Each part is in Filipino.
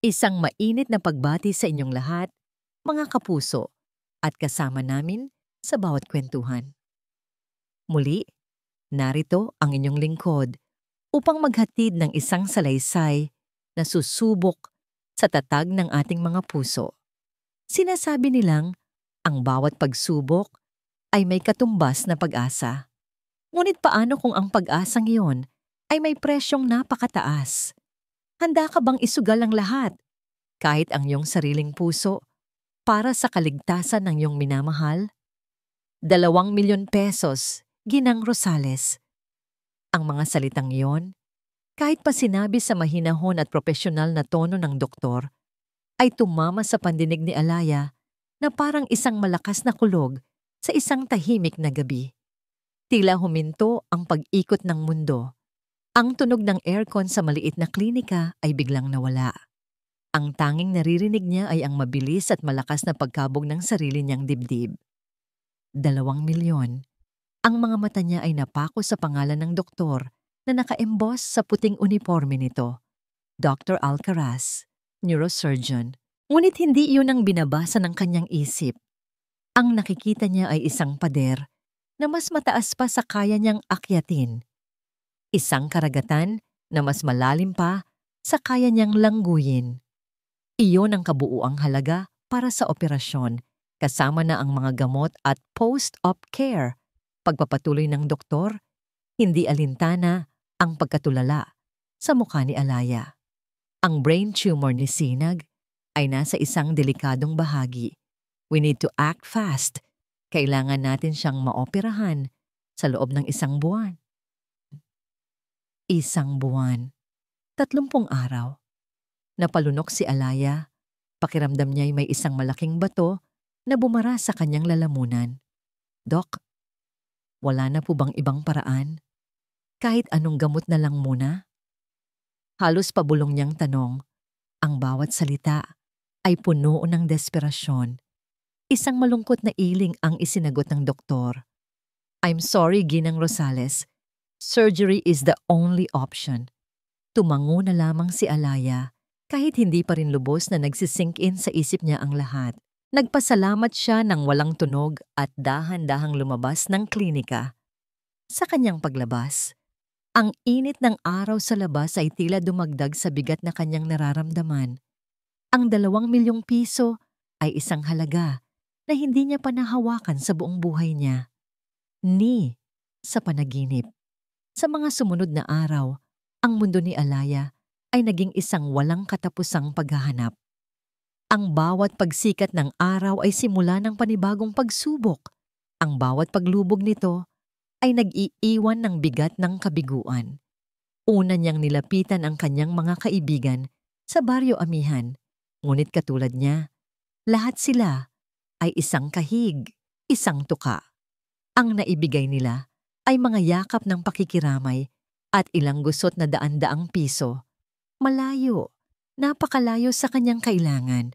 Isang mainit na pagbati sa inyong lahat, mga kapuso, at kasama namin sa bawat kwentuhan. Muli, narito ang inyong lingkod upang maghatid ng isang salaysay na susubok sa tatag ng ating mga puso. Sinasabi nilang ang bawat pagsubok ay may katumbas na pag-asa. Ngunit paano kung ang pag-asang iyon ay may presyong napakataas? Handa ka bang isugal ang lahat, kahit ang iyong sariling puso, para sa kaligtasan ng iyong minamahal? 2 milyon pesos, Ginang Rosales. Ang mga salitang iyon, kahit pa sinabi sa mahinahon at propesyonal na tono ng doktor, ay tumama sa pandinig ni Alaya na parang isang malakas na kulog sa isang tahimik na gabi. Tila huminto ang pag-ikot ng mundo. Ang tunog ng aircon sa maliit na klinika ay biglang nawala. Ang tanging naririnig niya ay ang mabilis at malakas na pagkabog ng sarili niyang dibdib. 2 milyon. Ang mga mata niya ay napako sa pangalan ng doktor na naka-emboss sa puting uniforme nito. Dr. Alcaraz, neurosurgeon. Ngunit hindi iyon ang binabasa ng kanyang isip. Ang nakikita niya ay isang pader na mas mataas pa sa kaya niyang akyatin. Isang karagatan na mas malalim pa sa kaya niyang langguyin. Iyon ang kabuuang halaga para sa operasyon, kasama na ang mga gamot at post-op care. Pagpapatuloy ng doktor, hindi alintana ang pagkatulala sa mukha ni Alaya. Ang brain tumor ni Sinag ay nasa isang delikadong bahagi. We need to act fast. Kailangan natin siyang maoperahan sa loob ng 1 buwan. 1 buwan. 30 araw. Napalunok si Alaya. Pakiramdam niya ay may isang malaking bato na bumara sa kanyang lalamunan. Dok, wala na po bang ibang paraan? Kahit anong gamot na lang muna? Halos pabulong niyang tanong. Ang bawat salita ay puno ng desperasyon. Isang malungkot na iling ang isinagot ng doktor. I'm sorry, Ginang Rosales. Surgery is the only option. Tumango na lamang si Alaya kahit hindi pa rin lubos na nagsisink in sa isip niya ang lahat. Nagpasalamat siya ng walang tunog at dahan-dahang lumabas ng klinika. Sa kanyang paglabas, ang init ng araw sa labas ay tila dumagdag sa bigat na kanyang nararamdaman. Ang 2 milyong piso ay isang halaga na hindi niya pa nahawakan sa buong buhay niya. Ni sa panaginip. Sa mga sumunod na araw, ang mundo ni Alaya ay naging isang walang katapusang paghahanap. Ang bawat pagsikat ng araw ay simula ng panibagong pagsubok. Ang bawat paglubog nito ay nag-iiwan ng bigat ng kabiguan. Una niyang nilapitan ang kanyang mga kaibigan sa Baryo Amihan, ngunit katulad niya, lahat sila ay isang kahig, isang tuka. Ang naibigay nila ay mga yakap ng pakikiramay at ilang gusot na daan-daang piso. Malayo, napakalayo sa kanyang kailangan.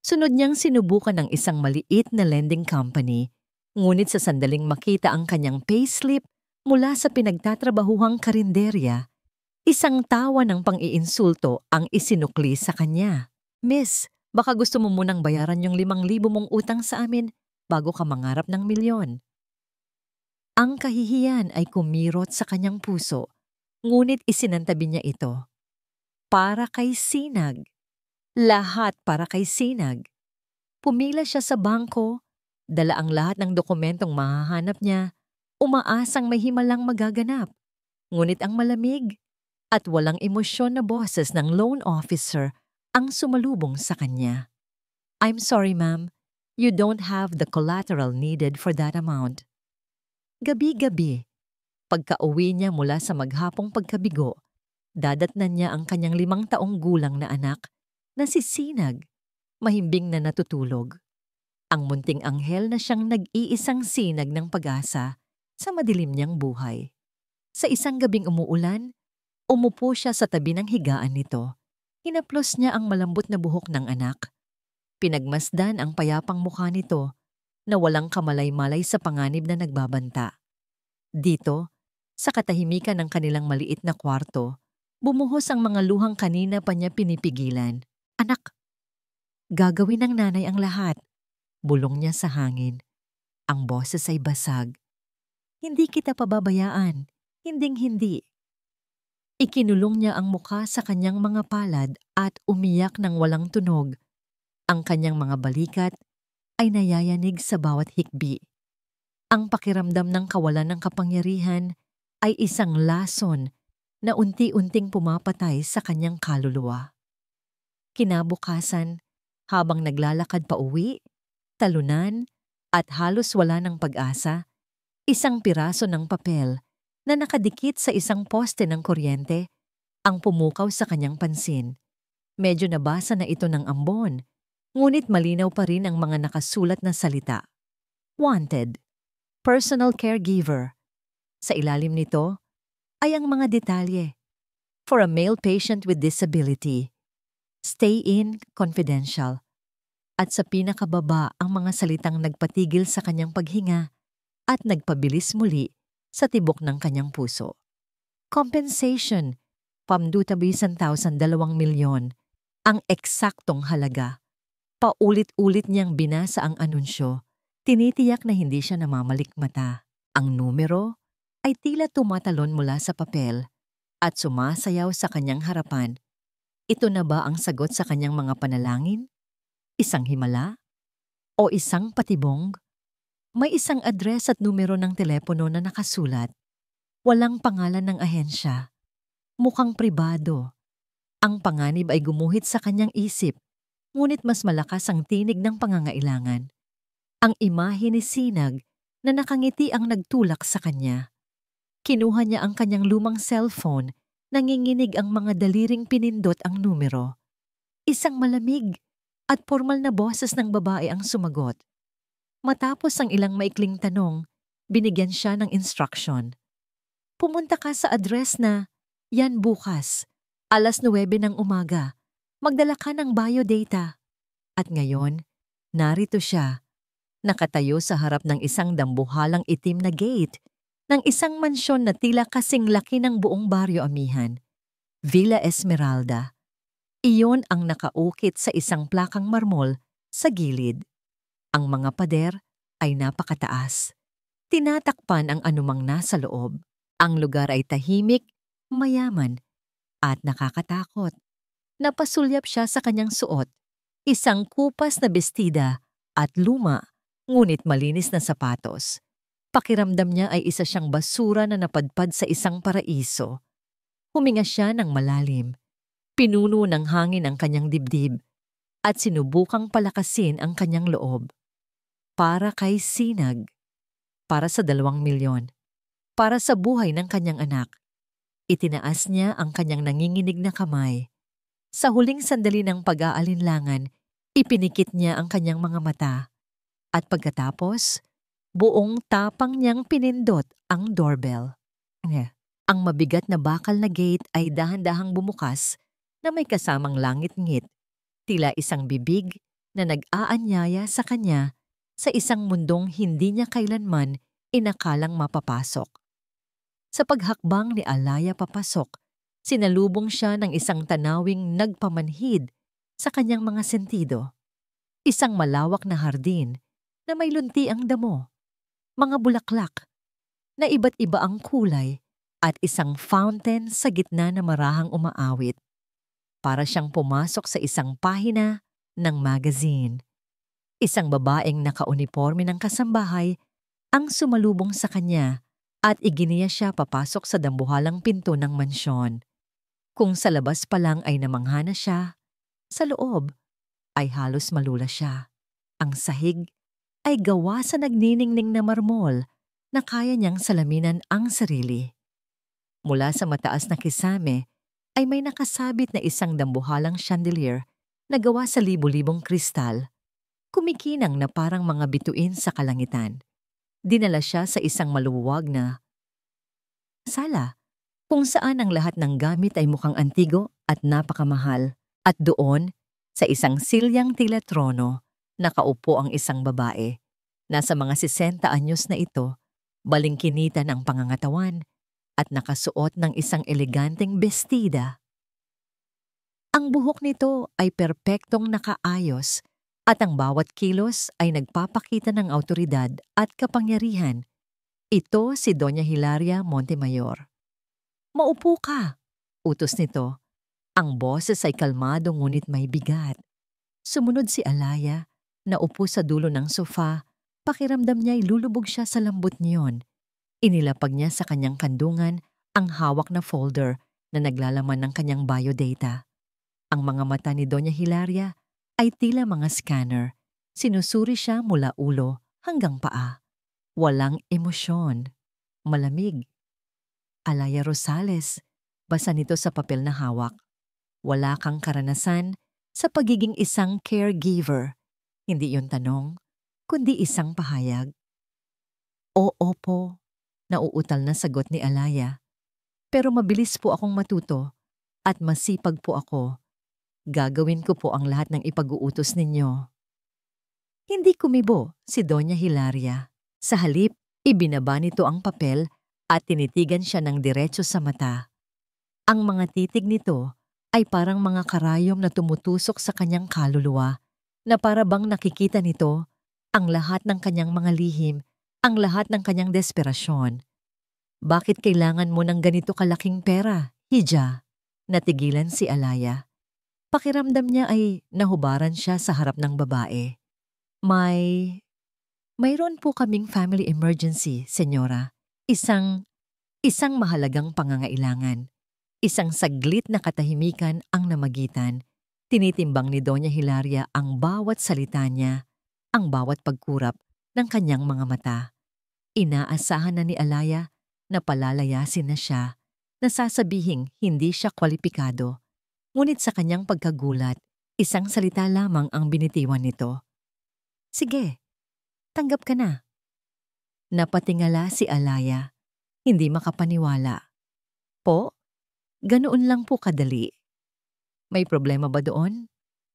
Sunod niyang sinubukan ng isang maliit na lending company, ngunit sa sandaling makita ang kanyang payslip mula sa pinagtatrabahuhang karinderya, isang tawa ng pang-iinsulto ang isinukli sa kanya. Miss, baka gusto mo munang bayaran yung 5,000 mong utang sa amin bago ka mangarap ng 1,000,000. Ang kahihiyan ay kumirot sa kanyang puso, ngunit isinantabi niya ito. Para kay Sinag. Lahat para kay Sinag. Pumila siya sa bangko, dala ang lahat ng dokumentong mahahanap niya, umaasang may himalang magaganap. Ngunit ang malamig at walang emosyon na boses ng loan officer ang sumalubong sa kanya. I'm sorry, ma'am. You don't have the collateral needed for that amount. Gabi-gabi, pagka-uwi niya mula sa maghapong pagkabigo, dadatnan niya ang kanyang 5 taong gulang na anak na si Sinag, mahimbing na natutulog. Ang munting anghel na siyang nag-iisang sinag ng pag-asa sa madilim niyang buhay. Sa isang gabing umuulan, umupo siya sa tabi ng higaan nito. Hinaplos niya ang malambot na buhok ng anak. Pinagmasdan ang payapang mukha nito na walang kamalay-malay sa panganib na nagbabanta. Dito, sa katahimikan ng kanilang maliit na kwarto, bumuhos ang mga luhang kanina pa niya pinipigilan. Anak, gagawin ng nanay ang lahat. Bulong niya sa hangin. Ang boses ay basag. Hindi kita pababayaan. Hinding-hindi. Ikinulong niya ang mukha sa kanyang mga palad at umiyak ng walang tunog. Ang kanyang mga balikat ay nayayanig sa bawat hikbi. Ang pakiramdam ng kawalan ng kapangyarihan ay isang lason na unti-unting pumapatay sa kanyang kaluluwa. Kinabukasan, habang naglalakad pa uwi, talunan at halos wala ng pag-asa, isang piraso ng papel na nakadikit sa isang poste ng kuryente ang pumukaw sa kanyang pansin. Medyo nabasa na ito ng ambon, ngunit malinaw pa rin ang mga nakasulat na salita. Wanted, personal caregiver. Sa ilalim nito ay ang mga detalye. For a male patient with disability. Stay in, confidential. At sa pinakababa ang mga salitang nagpatigil sa kanyang paghinga at nagpabilis muli sa tibok ng kanyang puso. Compensation, pamdutabisan 2 milyon, ang eksaktong halaga. Paulit-ulit niyang binasa ang anunsyo, tinitiyak na hindi siya namamalikmata. Ang numero ay tila tumatalon mula sa papel at sumasayaw sa kanyang harapan. Ito na ba ang sagot sa kanyang mga panalangin? Isang himala? O isang patibong? May isang address at numero ng telepono na nakasulat. Walang pangalan ng ahensya. Mukhang pribado. Ang panganib ay gumuhit sa kanyang isip, ngunit mas malakas ang tinig ng pangangailangan. Ang imahe ni Sinag na nakangiti ang nagtulak sa kanya. Kinuha niya ang kanyang lumang cellphone, nanginginig ang mga daliring pinindot ang numero. Isang malamig at formal na boses ng babae ang sumagot. Matapos ang ilang maikling tanong, binigyan siya ng instruction. Pumunta ka sa address na, yan bukas, 9:00 ng umaga. Magdala ka ng biodata. At ngayon, narito siya, nakatayo sa harap ng isang dambuhalang itim na gate ng isang mansyon na tila kasing laki ng buong baryo Amihan. Villa Esmeralda. Iyon ang nakaukit sa isang plakang marmol sa gilid. Ang mga pader ay napakataas. Tinatakpan ang anumang nasa loob. Ang lugar ay tahimik, mayaman, at nakakatakot. Napasulyap siya sa kanyang suot, isang kupas na bestida at luma, ngunit malinis na sapatos. Pakiramdam niya ay isa siyang basura na napadpad sa isang paraiso. Huminga siya ng malalim. Pinuno ng hangin ang kanyang dibdib at sinubukang palakasin ang kanyang loob. Para kay Sinag, para sa 2 milyon, para sa buhay ng kanyang anak. Itinaas niya ang kanyang nanginginig na kamay. Sa huling sandali ng pag-aalinlangan, ipinikit niya ang kanyang mga mata. At pagkatapos, buong tapang niyang pinindot ang doorbell. Ang mabigat na bakal na gate ay dahan-dahang bumukas na may kasamang langit-ngit, tila isang bibig na nag-aanyaya sa kanya sa isang mundong hindi niya kailanman inakalang mapapasok. Sa paghakbang ni Alaya papasok, sinalubong siya ng isang tanawing nagpamanhid sa kanyang mga sentido. Isang malawak na hardin na may lunti ang damo, mga bulaklak na iba't iba ang kulay at isang fountain sa gitna na marahang umaawit. Para siyang pumasok sa isang pahina ng magazine. Isang babaeng nakauniporme ng kasambahay ang sumalubong sa kanya at iginiya siya papasok sa dambuhalang pinto ng mansyon. Kung sa labas pa lang ay namangha na siya, sa loob ay halos malula siya. Ang sahig ay gawa sa nagniningning na marmol na kaya niyang salaminan ang sarili. Mula sa mataas na kisame ay may nakasabit na isang dambuhalang chandelier na gawa sa libu-libong kristal. Kumikinang na parang mga bituin sa kalangitan. Dinala siya sa isang maluwag na sala, kung saan ang lahat ng gamit ay mukhang antigo at napakamahal. At doon, sa isang silyang tila trono, nakaupo ang isang babae. Nasa mga 60 anyos na ito, balingkinitan ang pangangatawan at nakasuot ng isang eleganteng bestida. Ang buhok nito ay perpektong nakaayos at ang bawat kilos ay nagpapakita ng awtoridad at kapangyarihan. Ito si Doña Hilaria Montemayor. "Maupo ka," utos nito. Ang boses ay kalmado ngunit may bigat. Sumunod si Alaya, naupo sa dulo ng sofa, pakiramdam niya'y lulubog siya sa lambot niyon. Inilapag niya sa kanyang kandungan ang hawak na folder na naglalaman ng kanyang biodata. Ang mga mata ni Doña Hilaria ay tila mga scanner. Sinusuri siya mula ulo hanggang paa. Walang emosyon. Malamig. "Alaya Rosales," basa nito sa papel na hawak. "Wala kang karanasan sa pagiging isang caregiver." Hindi yon tanong, kundi isang pahayag. "Oo po," nauutal na sagot ni Alaya. "Pero mabilis po akong matuto at masipag po ako. Gagawin ko po ang lahat ng ipag-uutos ninyo." Hindi kumibo si Doña Hilaria. Sa halip, ibinaba nito ang papel at tinitigan siya ng diretso sa mata. Ang mga titig nito ay parang mga karayom na tumutusok sa kanyang kaluluwa, na para bang nakikita nito ang lahat ng kanyang mga lihim, ang lahat ng kanyang desperasyon. "Bakit kailangan mo ng ganito kalaking pera, Hija?" Natigilan si Alaya. Pakiramdam niya ay nahubaran siya sa harap ng babae. Mayroon po kaming family emergency, senyora. Isang mahalagang pangangailangan. Isang saglit na katahimikan ang namagitan. Tinitimbang ni Doña Hilaria ang bawat salita niya, ang bawat pagkurap ng kanyang mga mata. Inaasahan na ni Alaya na palalayasin na siya, na sasabihing hindi siya kwalipikado. Ngunit sa kanyang pagkagulat, isang salita lamang ang binitiwan nito. "Sige, tanggap ka na." Napatingala si Alaya, hindi makapaniwala. "Po? Ganoon lang po kadali?" "May problema ba doon?"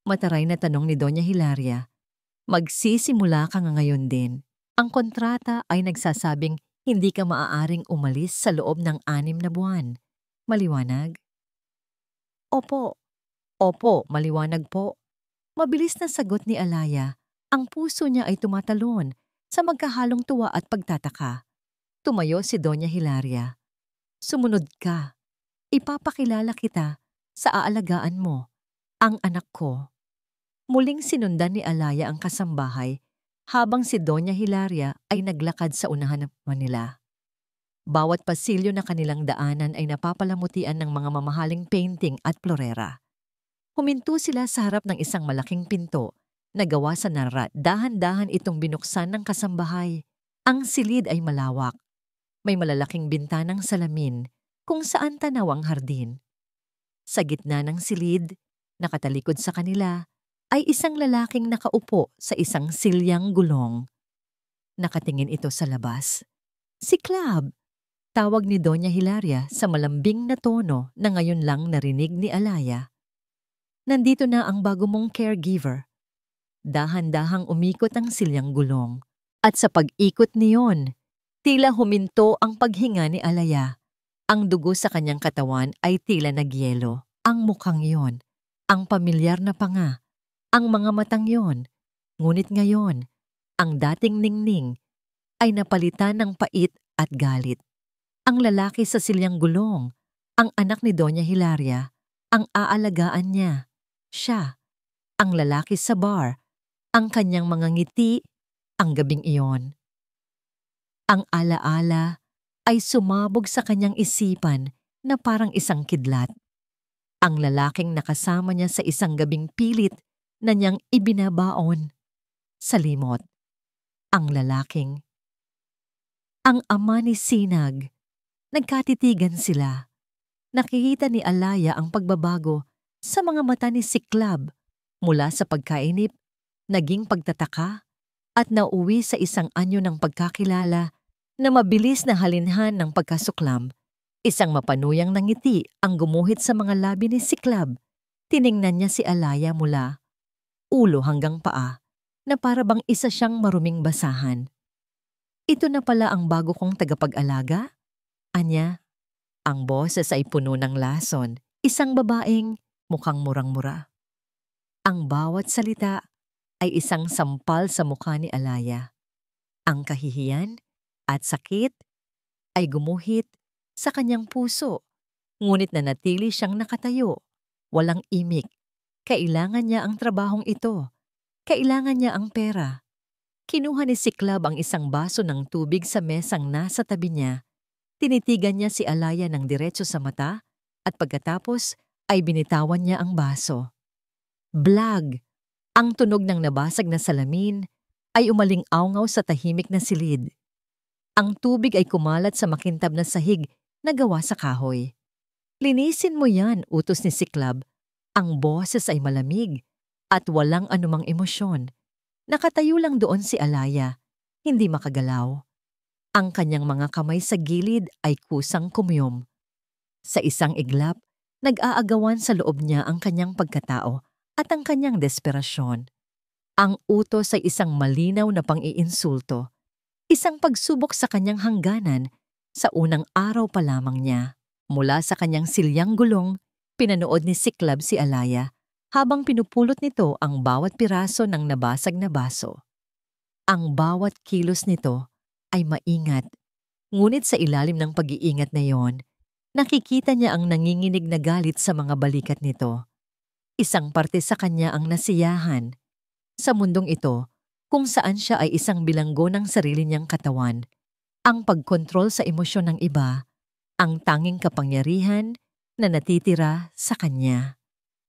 Mataray na tanong ni Doña Hilaria. "Magsisimula ka nga ngayon din. Ang kontrata ay nagsasabing hindi ka maaaring umalis sa loob ng 6 na buwan. Maliwanag?" "Opo. Opo, maliwanag po." Mabilis na sagot ni Alaya. Ang puso niya ay tumatalon sa magkahalong tuwa at pagtataka. Tumayo si Doña Hilaria. "Sumunod ka. Ipapakilala kita sa aalagaan mo, ang anak ko." Muling sinundan ni Alaya ang kasambahay habang si Doña Hilaria ay naglakad sa unahan ng Manila. Bawat pasilyo na kanilang daanan ay napapalamutian ng mga mamahaling painting at florera. Huminto sila sa harap ng isang malaking pinto na gawa sa narat. Dahan-dahan itong binuksan ng kasambahay. Ang silid ay malawak. May malalaking bintanang salamin kung saan tanaw ang hardin. Sa gitna ng silid, nakatalikod sa kanila, ay isang lalaking nakaupo sa isang silyang gulong. Nakatingin ito sa labas. "Si Club!" Tawag ni Doña Hilaria sa malambing na tono na ngayon lang narinig ni Alaya. "Nandito na ang bago mong caregiver." Dahan-dahang umikot ang silyang gulong. At sa pag-ikot niyon, tila huminto ang paghinga ni Alaya. Ang dugo sa kanyang katawan ay tila nagyelo. Ang mukhang yon, ang pamilyar na panga, ang mga matang yon. Ngunit ngayon, ang dating ningning ay napalitan ng pait at galit. Ang lalaki sa silyang gulong, ang anak ni Doña Hilaria, ang aalagaan niya. Siya, ang lalaki sa bar, ang kanyang mga ngiti, ang gabing iyon. Ang alaala ay sumabog sa kanyang isipan na parang isang kidlat. Ang lalaking nakasama niya sa isang gabing pilit na niyang ibinabaon. Salimot. Ang lalaking. Ang ama ni Sinag. Nagkatitigan sila. Nakikita ni Alaya ang pagbabago sa mga mata ni Siklab mula sa pagkainip, naging pagtataka, at nauwi sa isang anyo ng pagkakilala na mabilis na halinhan ng pagkasuklam. Isang mapanuyang ngiti ang gumuhit sa mga labi ni Siklab. Tiningnan niya si Alaya mula ulo hanggang paa na para bang isa siyang maruming basahan. "Ito na pala ang bago kong tagapag-alaga?" Anya. Ang boses ay puno ng lason. Isang babaeng mukhang murang-mura. Ang bawat salita ay isang sampal sa mukha ni Alaya. Ang kahihiyan at sakit ay gumuhit sa kanyang puso, ngunit nanatili siyang nakatayo, walang imik. Kailangan niya ang trabahong ito. Kailangan niya ang pera. Kinuha ni Siklab ang isang baso ng tubig sa mesang nasa tabi niya. Tinitigan niya si Alaya ng diretso sa mata at pagkatapos ay binitawan niya ang baso. Blag! Ang tunog ng nabasag na salamin ay umaling-awngaw sa tahimik na silid. Ang tubig ay kumalat sa makintab na sahig na gawa sa kahoy. Linisin mo yan, utos ni Siklab. Ang boses ay malamig at walang anumang emosyon. Nakatayo lang doon si Alaya, hindi makagalaw. Ang kanyang mga kamay sa gilid ay kusang kumiyom. Sa isang iglap, nag-aagawan sa loob niya ang kanyang pagkatao at ang kanyang desperasyon. Ang utos ay isang malinaw na pang-iinsulto, isang pagsubok sa kanyang hangganan sa unang araw pa lamang niya. Mula sa kanyang silyang gulong, pinanood ni Siklab si Alaya habang pinupulot nito ang bawat piraso ng nabasag na baso. Ang bawat kilos nito ay maingat, ngunit sa ilalim ng pag-iingat na yon, nakikita niya ang nanginginig na galit sa mga balikat nito. Isang parte sa kanya ang nasiyahan. Sa mundong ito, kung saan siya ay isang bilanggo ng sarili niyang katawan, ang pagkontrol sa emosyon ng iba, ang tanging kapangyarihan na natitira sa kanya.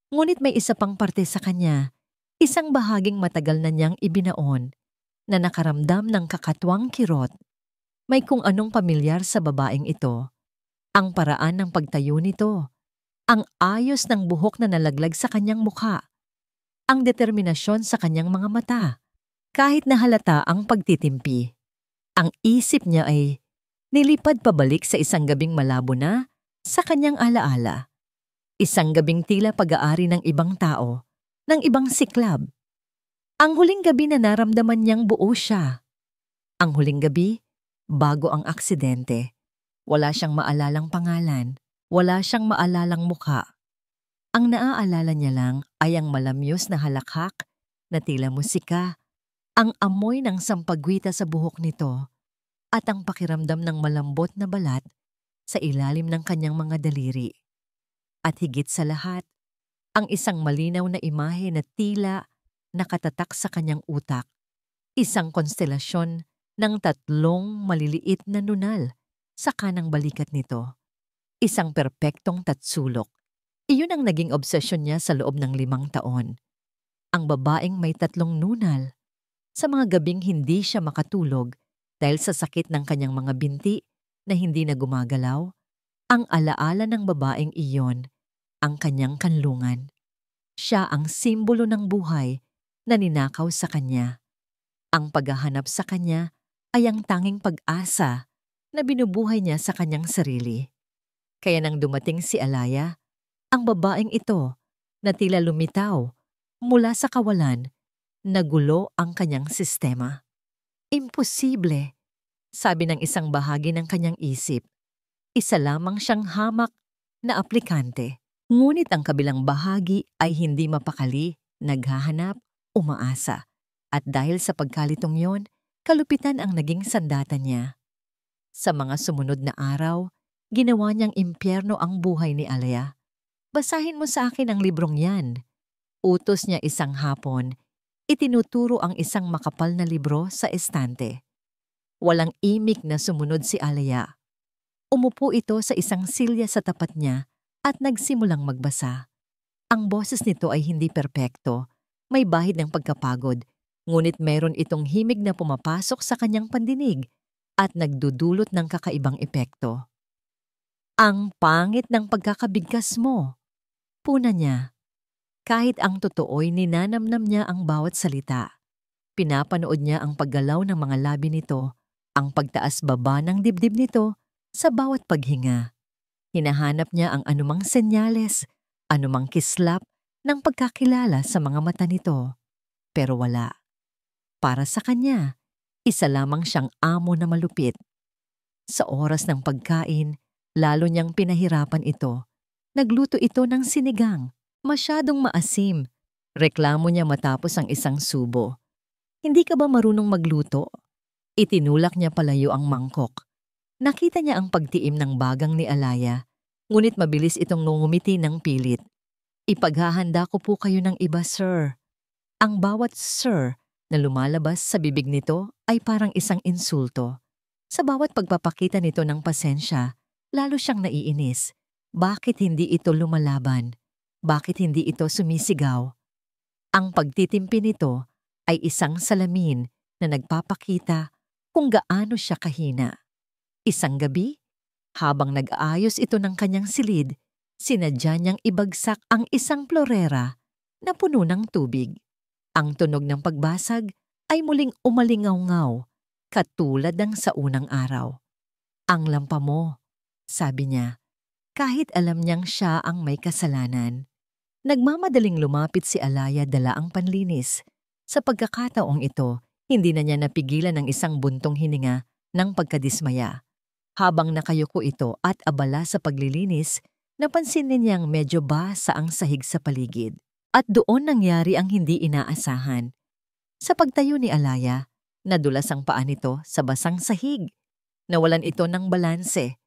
Ngunit may isa pang parte sa kanya, isang bahaging matagal na niyang ibinaon, na nakaramdam ng kakatwang kirot. May kung anong pamilyar sa babaeng ito, ang paraan ng pagtayo nito, ang ayos ng buhok na nalaglag sa kanyang mukha, ang determinasyon sa kanyang mga mata, kahit na halata ang pagtitimpi. Ang isip niya ay nilipad pabalik sa isang gabing malabo na sa kanyang alaala. Isang gabing tila pag-aari ng ibang tao, ng ibang Siklab. Ang huling gabi na naramdaman niyang buo siya. Ang huling gabi, bago ang aksidente. Wala siyang maalalang pangalan, wala siyang maalalang mukha. Ang naaalala niya lang ay ang malamyos na halakhak na tila musika, ang amoy ng sampagwita sa buhok nito, at ang pakiramdam ng malambot na balat sa ilalim ng kanyang mga daliri. At higit sa lahat, ang isang malinaw na imahe na tila nakatatak sa kanyang utak, isang konstelasyon ng tatlong maliliit na nunal sa kanang balikat nito. Isang perpektong tatsulok. Iyon ang naging obsesyon niya sa loob ng 5 taon. Ang babaeng may 3 nunal. Sa mga gabing hindi siya makatulog dahil sa sakit ng kanyang mga binti na hindi na gumagalaw, ang alaala ng babaeng iyon ang kanyang kanlungan. Siya ang simbolo ng buhay na ninakaw sa kanya. Ang paghahanap sa kanya ay ang tanging pag-asa na binubuhay niya sa kanyang sarili. Kaya nang dumating si Alaya, ang babaeng ito na tila lumitaw mula sa kawalan, nagulo ang kanyang sistema. Imposible, sabi ng isang bahagi ng kanyang isip. Isa lamang siyang hamak na aplikante. Ngunit ang kabilang bahagi ay hindi mapakali, naghahanap, umaasa. At dahil sa pagkalitong yon, kalupitan ang naging sandata niya. Sa mga sumunod na araw, ginawa niyang impyerno ang buhay ni Alaya. Basahin mo sa akin ang librong yan. Utos niya isang hapon, itinuturo ang isang makapal na libro sa estante. Walang imik na sumunod si Alaya. Umupo ito sa isang silya sa tapat niya at nagsimulang magbasa. Ang boses nito ay hindi perpekto, may bahid ng pagkapagod, ngunit meron itong himig na pumapasok sa kanyang pandinig at nagdudulot ng kakaibang epekto. Ang pangit ng pagkakabigkas mo, puna niya. Kahit ang totoo'y ninanamnam niya ang bawat salita. Pinapanood niya ang paggalaw ng mga labi nito, ang pagtaas-baba ng dibdib nito sa bawat paghinga. Hinahanap niya ang anumang senyales, anumang kislap ng pagkakilala sa mga mata nito. Pero wala. Para sa kanya, isa lamang siyang amo na malupit. Sa oras ng pagkain, lalo niyang pinahirapan ito. Nagluto ito ng sinigang, Masyadong maasim. Reklamo niya matapos ang isang subo. Hindi ka ba marunong magluto? Itinulak niya palayo ang mangkok. Nakita niya ang pagtiim ng bagang ni Alaya, ngunit mabilis itong ngumiti ng pilit. Ipaghahanda ko po kayo ng iba, sir. Ang bawat sir na lumalabas sa bibig nito ay parang isang insulto. Sa bawat pagpapakita nito ng pasensya, lalo siyang naiinis. Bakit hindi ito lumalaban? Bakit hindi ito sumisigaw? Ang pagtitimpi nito ay isang salamin na nagpapakita kung gaano siya kahina. Isang gabi, habang nag-aayos ito ng kanyang silid, sinadya niyang ibagsak ang isang plorera na puno ng tubig. Ang tunog ng pagbasag ay muling umalingaw-ngaw, katulad ng sa unang araw. Ang lampa mo, sabi niya, kahit alam niyang siya ang may kasalanan. Nagmamadaling lumapit si Alaya dala ang panlinis. Sa pagkakataong ito, hindi na niya napigilan ng isang buntong hininga ng pagkadismaya. Habang nakayuko ito at abala sa paglilinis, napansin niyang medyo basa ang sahig sa paligid. At doon nangyari ang hindi inaasahan. Sa pagtayo ni Alaya, nadulas ang paa nito sa basang sahig. Nawalan ito ng balanse.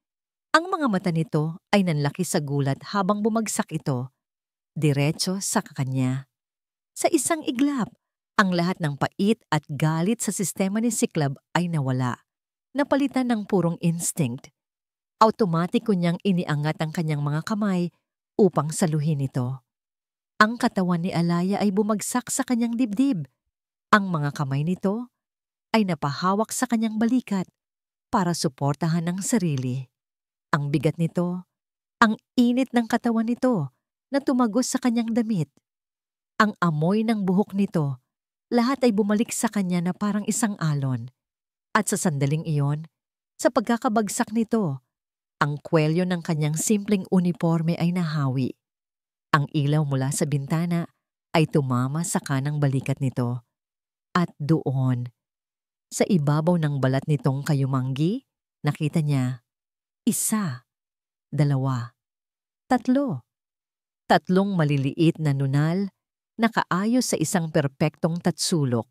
Ang mga mata nito ay nanlaki sa gulat habang bumagsak ito, diretso sa kanya. Sa isang iglap, ang lahat ng pait at galit sa sistema ni Siklab ay nawala. Napalitan ng purong instinct. Automatiko niyang iniangat ang kanyang mga kamay upang saluhin ito. Ang katawan ni Alaya ay bumagsak sa kanyang dibdib. Ang mga kamay nito ay napahawak sa kanyang balikat para suportahan ang sarili. Ang bigat nito, ang init ng katawan nito na tumagos sa kanyang damit. Ang amoy ng buhok nito, lahat ay bumalik sa kanya na parang isang alon. At sa sandaling iyon, sa pagkakabagsak nito, ang kwelyo ng kanyang simpleng uniforme ay nahawi. Ang ilaw mula sa bintana ay tumama sa kanang balikat nito. At doon, sa ibabaw ng balat nitong kayumanggi, nakita niya, 1, 2, 3. Tatlong maliliit na nunal, nakaayos sa isang perpektong tatsulok.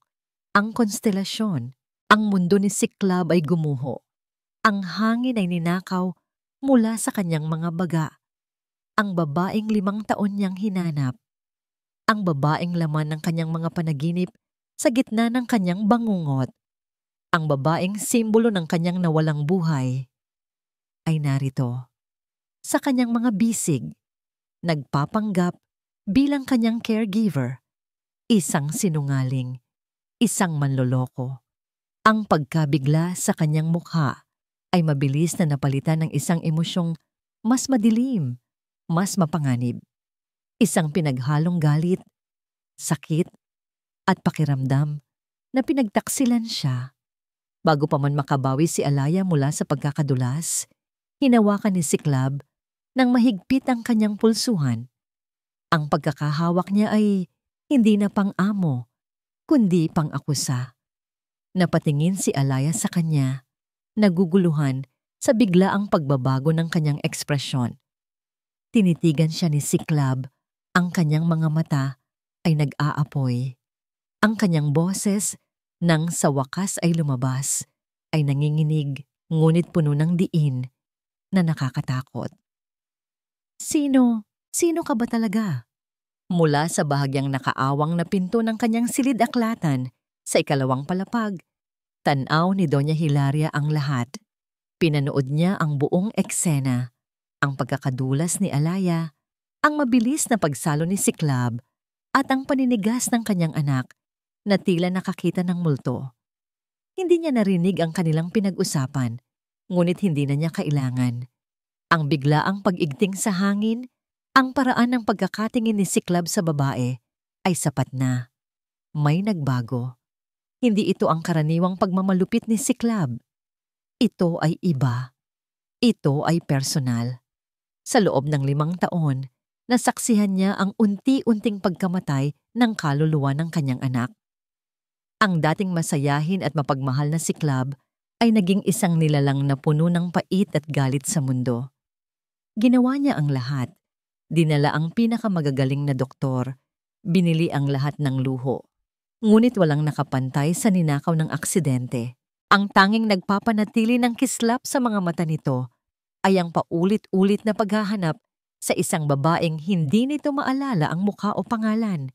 Ang konstelasyon, ang mundo ni Siklab ay gumuho. Ang hangin ay ninakaw mula sa kanyang mga baga. Ang babaeng 5 taon niyang hinanap. Ang babaeng laman ng kanyang mga panaginip sa gitna ng kanyang bangungot. Ang babaeng simbolo ng kanyang nawalang buhay ay narito. Sa kanyang mga bisig, nagpapanggap bilang kanyang caregiver, isang sinungaling, isang manloloko. Ang pagkabigla sa kanyang mukha ay mabilis na napalitan ng isang emosyong mas madilim, mas mapanganib. Isang pinaghalong galit, sakit, at pakiramdam na pinagtaksilan siya. Bago pa man makabawi si Alaya mula sa pagkakadulas, hinawakan ni Siklab nang mahigpit ang kanyang pulsuhan. Ang pagkakahawak niya ay hindi na pang-amo, kundi pang-akusa. Napatingin si Alaya sa kanya, naguguluhan sa biglaang pagbabago ng kanyang ekspresyon. Tinitigan siya ni Siklab, ang kanyang mga mata ay nag-aapoy. Ang kanyang boses, nang sa wakas ay lumabas, ay nanginginig ngunit puno ng diin na nakakatakot. Sino ka ba talaga? Mula sa bahagyang nakaawang na pinto ng kanyang silid-aklatan sa ikalawang palapag, tanaw ni Doña Hilaria ang lahat. Pinanood niya ang buong eksena, ang pagkakadulas ni Alaya, ang mabilis na pagsalo ni Siklab, at ang paninigas ng kanyang anak na tila nakakita ng multo. Hindi niya narinig ang kanilang pinag-usapan, ngunit hindi na niya kailangan. Ang biglaang pag-igting sa hangin, ang paraan ng pagkakatingin ni Siklab sa babae ay sapat na. May nagbago. Hindi ito ang karaniwang pagmamalupit ni Siklab. Ito ay iba. Ito ay personal. Sa loob ng 5 taon, nasaksihan niya ang unti-unting pagkamatay ng kaluluwa ng kanyang anak. Ang dating masayahin at mapagmahal na Siklab ay naging isang nilalang na puno ng pait at galit sa mundo. Ginawa niya ang lahat Dinala ang pinakamagagaling na doktor. Binili ang lahat ng luho. Ngunit walang nakapantay sa ninakaw ng aksidente. Ang tanging nagpapanatili ng kislap sa mga mata nito ay ang paulit-ulit na paghahanap sa isang babaeng hindi nito maalala ang mukha o pangalan.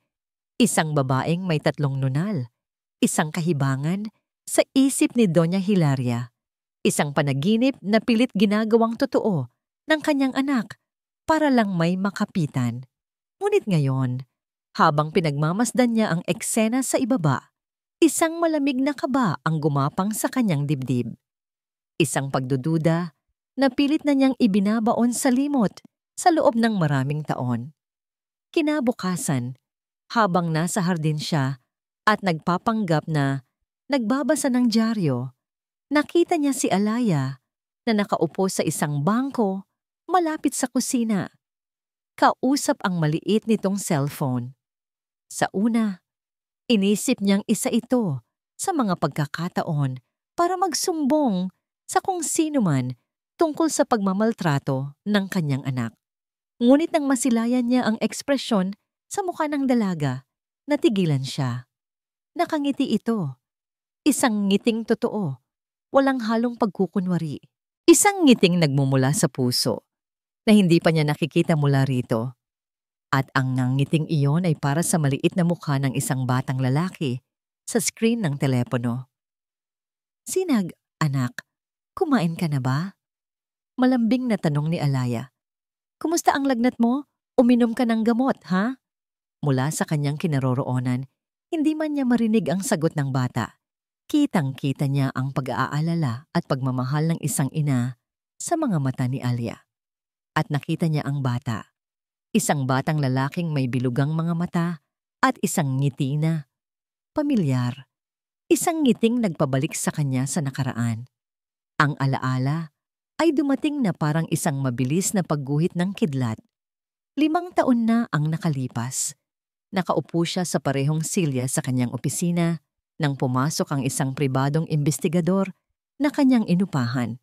Isang babaeng may 3 nunal. Isang kahibangan sa isip ni Doña Hilaria. Isang panaginip na pilit ginagawang totoo ng kanyang anak para lang may makapitan. Ngunit ngayon, habang pinagmamasdan niya ang eksena sa ibaba, isang malamig na kaba ang gumapang sa kanyang dibdib. Isang pagdududa na pilit na niyang ibinabaon sa limot sa loob ng maraming taon. Kinabukasan, habang nasa hardin siya at nagpapanggap na nagbabasa ng dyaryo, nakita niya si Alaya na nakaupo sa isang bangko malapit sa kusina. Kausap ang maliit nitong cellphone. Sa una, inisip niyang isa ito sa mga pagkakataon para magsumbong sa kung sino man tungkol sa pagmamaltrato ng kanyang anak. Ngunit nang masilayan niya ang ekspresyon sa mukha ng dalaga, natigilan siya. Nakangiti ito. Isang ngiting totoo, walang halong pagkukunwari. Isang ngiting nagmumula sa puso na hindi pa niya nakikita mula rito. At ang ngiting iyon ay para sa maliit na mukha ng isang batang lalaki sa screen ng telepono. Sinag, anak, kumain ka na ba? Malambing na tanong ni Alaya. Kumusta ang lagnat mo? Uminom ka ng gamot, ha? Mula sa kanyang kinaroroonan, hindi man niya marinig ang sagot ng bata. Kitang-kita niya ang pag-aalala at pagmamahal ng isang ina sa mga mata ni Alia. At nakita niya ang bata. Isang batang lalaking may bilugang mga mata at isang ngiti na pamilyar. Isang ngiting nagpabalik sa kanya sa nakaraan. Ang alaala ay dumating na parang isang mabilis na pagguhit ng kidlat. 5 taon na ang nakalipas. Nakaupo siya sa parehong silya sa kanyang opisina nang pumasok ang isang pribadong investigador na kanyang inupahan.